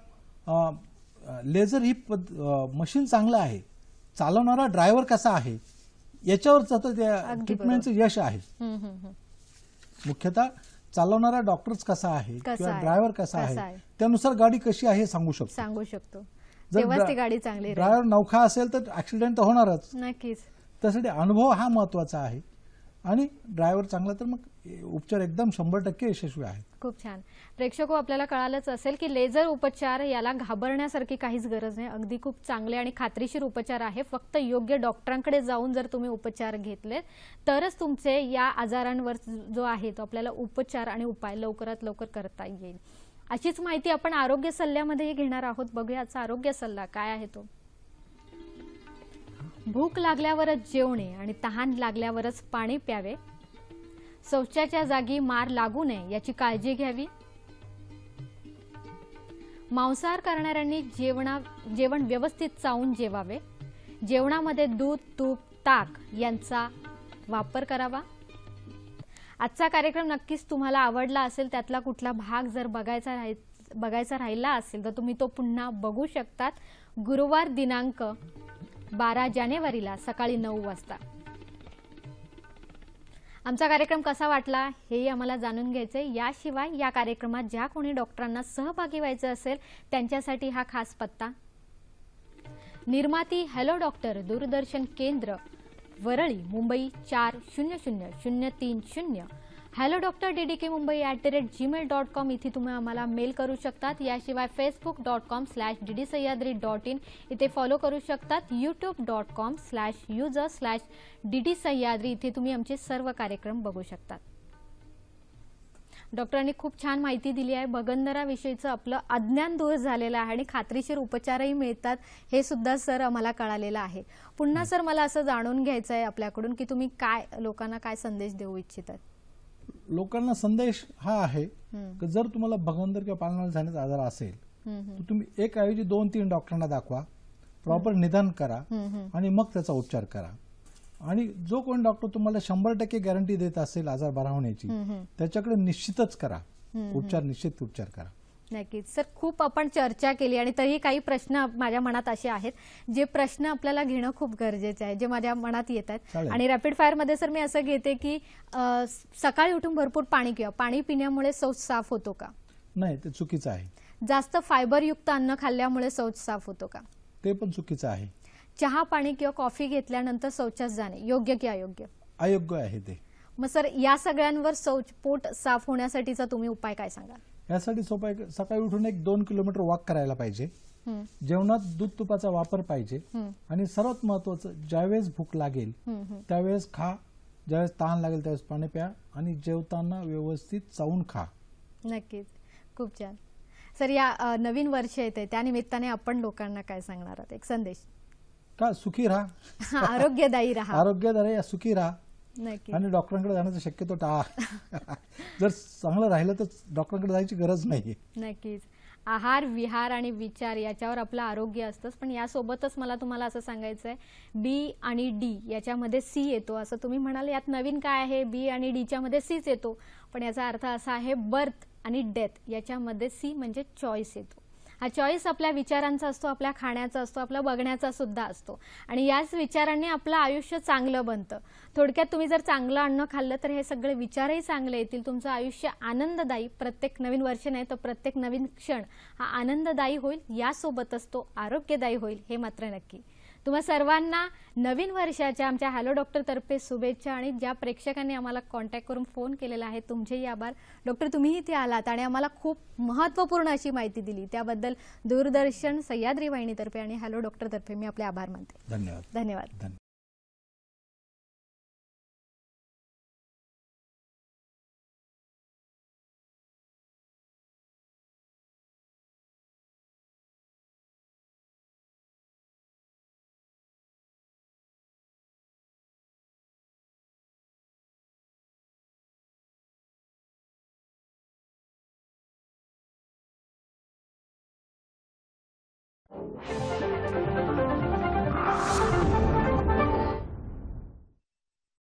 लेझर ही मशीन चांगलं आहे, चालवणारा ड्रायव्हर कसा आहे याच्यावर सतत त्या ट्रीटमेंटचं यश आहे. मुख्यतः चालवणारा डॉक्टरच कसा आहे किंवा ड्रायव्हर कसा आहे त्यानुसार गाडी कशी आहे हे सांगू शकतो. तेव्हाच ती गाडी चांगली राहील. ड्रायव्हर नवखा असेल तर ऍक्सिडेंट तर होणारच. नक्कीच. त्यासाठी अनुभव हा महत्वाचा आहे आणि ड्रायव्हर चांगला तर मग उपचार एकदम 100% यशस्वी आहेत. खूप छान. प्रेक्षको, आपल्याला कळालंच असेल की लेझर उपचार याला घाबरण्यासारखी काहीच गरज नाही. अगदी खूप चांगले आणि खात्रीशीर उपचार आहे. फक्त योग्य डॉक्टरांकडे जाऊन जर तुम्ही उपचार घेतले तरच तुमचे या आजारांवर जो आहे तो आपल्याला उपचार आणि उपाय लवकरात लवकर करता येईल. अशीच माहिती आपण आरोग्य सल्ल्यामध्येही घेणार आहोत. बघूया आजचा आरोग्य सल्ला काय आहे तो. भूक लागल्यावरच जेवणे आणि तहान लागल्यावरच पाणी प्यावे. शौचाच्या जागी मार लागू नये याची काळजी घ्यावी. मांसाहार करणाऱ्यांनी जेवण व्यवस्थित चावून जेवावे. जेवणामध्ये दूध, तूप, ताक यांचा वापर करावा. आजचा कार्यक्रम नक्कीच तुम्हाला आवडला असेल. त्यातला कुठला भाग जर बघायचा राहिला असेल तर तुम्ही तो पुन्हा बघू शकतात. गुरुवार दिनांक 12 जानेवारीला सकाळी 9 वाजता. आमचा कार्यक्रम कसा वाटला हेही आम्हाला जाणून घ्यायचंय. याशिवाय या कार्यक्रमात ज्या कोणी डॉक्टरांना सहभागी व्हायचं असेल त्यांच्यासाठी हा खास पत्ता. निर्माती हॅलो डॉक्टर, दूरदर्शन केंद्र, Worli, Mumbai 400030. Hello doctor DDK Mumbai @gmail.com इथे तुम्ही आम्हाला मेल करू शकतात. याशिवाय facebook.com/ddsahyadri.in इथे फॉलो करू शकतात. youtube.com/user/ddsahyadri इथे तुम्ही आमचे सर्व कार्यक्रम बघू शकतात. डॉक्टरांनी खूप छान माहिती दिली आहे. भगंदराविषयीचं आपलं अज्ञान दूर झालेलं आहे आणि खात्रीशीर उपचारही मिळतात हे सुद्धा सर आम्हाला कळालेलं आहे. पुन्हा सर मला असं जाणून घ्यायचं आहे आपल्याकडून की तुम्ही लोकांना काय संदेश देऊ इच्छितात. लोकांना संदेश हा आहे की जर तुम्हाला भगंदर किंवा पालनाला झाल्याचा आजार असेल तर तुम्ही एक ऐवजी 2-3 डॉक्टरांना दाखवा, प्रॉपर निदान करा आणि मग त्याचा उपचार करा. आणि जो कोण डॉक्टर तुम्हाला 100% गॅरंटी देत असेल आजार बरा होण्याची त्याच्याकडे निश्चितच करा निश्चित उपचार करा. नक्कीच सर, खूप आपण चर्चा केली आणि तरी काही प्रश्न माझ्या मनात असे आहेत जे प्रश्न आपल्याला घेणं खूप गरजेचं आहे, जे माझ्या मनात येत आहेत. आणि रॅपिड फायर मध्ये सर मी असं घेते की सकाळी उठून भरपूर पाणी पिवा. पाणी पिण्यामुळे शौच साफ होतो का? नाही, ते चुकीचं आहे. जास्त फायबरयुक्त अन्न खाल्ल्यामुळे शौच साफ होतो का? ते पण चुकीचं आहे. चहा, पाणी किंवा कॉफी घेतल्यानंतर शौचास जाणे योग्य की अयोग्य? अयोग्य आहे ते. मग सर या सगळ्यांवर पोट साफ होण्यासाठीचा तुम्ही उपाय काय सांगाल? यासाठी सोपा आहे, सकाळी उठून 1-2 किलोमीटर वॉक करायला पाहिजे. जेवणात दूध तुपाचा वापर पाहिजे आणि सर्वात महत्वाचं ज्यावेळेस भूक लागेल त्यावेळेस खा, ज्यावेळेस तहान लागेल त्यावेळेस पाणी प्या आणि जेवताना व्यवस्थित चावून खा. नक्कीच, खूप छान. सर या नवीन वर्ष येते त्यानिमित्ताने आपण लोकांना काय सांगणार आहात? एक संदेश का? सुखी राहा, आरोग्यदायी राहा. आरोग्यदायी या सुखी राहा आणि डॉक्टरांकडे जाण्याचा शक्यतो टाळा. जर चांगलं राहिलं तर डॉक्टरांकडे जायची गरज नाहीये. नक्कीच. आहार, विहार आणि विचार याच्यावर आपलं आरोग्य असतंच. पण यासोबतच मला तुम्हाला असं सांगायचं आहे, बी आणि डी याच्यामध्ये सी येतो असं तुम्ही म्हणाल. यात नवीन काय आहे? बी आणि डी च्या मध्ये सीच येतो, पण याचा अर्थ असा आहे बर्थ आणि डेथ याच्यामध्ये सी म्हणजे चॉईस येतो. हा चॉईस आपल्या विचारांचा असतो, आपल्या खाण्याचा असतो, आपल्या बघण्याचा सुद्धा असतो आणि याच विचारांनी आपलं आयुष्य चांगलं बनतं. थोडक्यात तुम्ही जर चांगलं अन्न खाल्लं तर हे सगळे विचारही चांगले येतील. तुमचं आयुष्य आनंददायी, प्रत्येक नवीन वर्ष नाही तर प्रत्येक नवीन क्षण हा आनंददायी होईल. यासोबतच तो आरोग्यदायी होईल हे मात्र नक्की. तुम्हा सर्वांना नवीन वर्षाच्या आमच्या हॅलो डॉक्टर तर्फे शुभेच्छा. आणि ज्या प्रेक्षकांनी आम्हाला कॉन्टॅक्ट करून फोन केलेला आहे तुमचेही आभार. डॉक्टर, तुम्हीही इथे आलात आणि आम्हाला खूप महत्त्वपूर्ण अशी माहिती दिली त्याबद्दल दूरदर्शन सह्याद्री वाहिनीतर्फे आणि हॅलो डॉक्टर तर्फे मी आपले आभार मानते. धन्यवाद. धन्यवाद.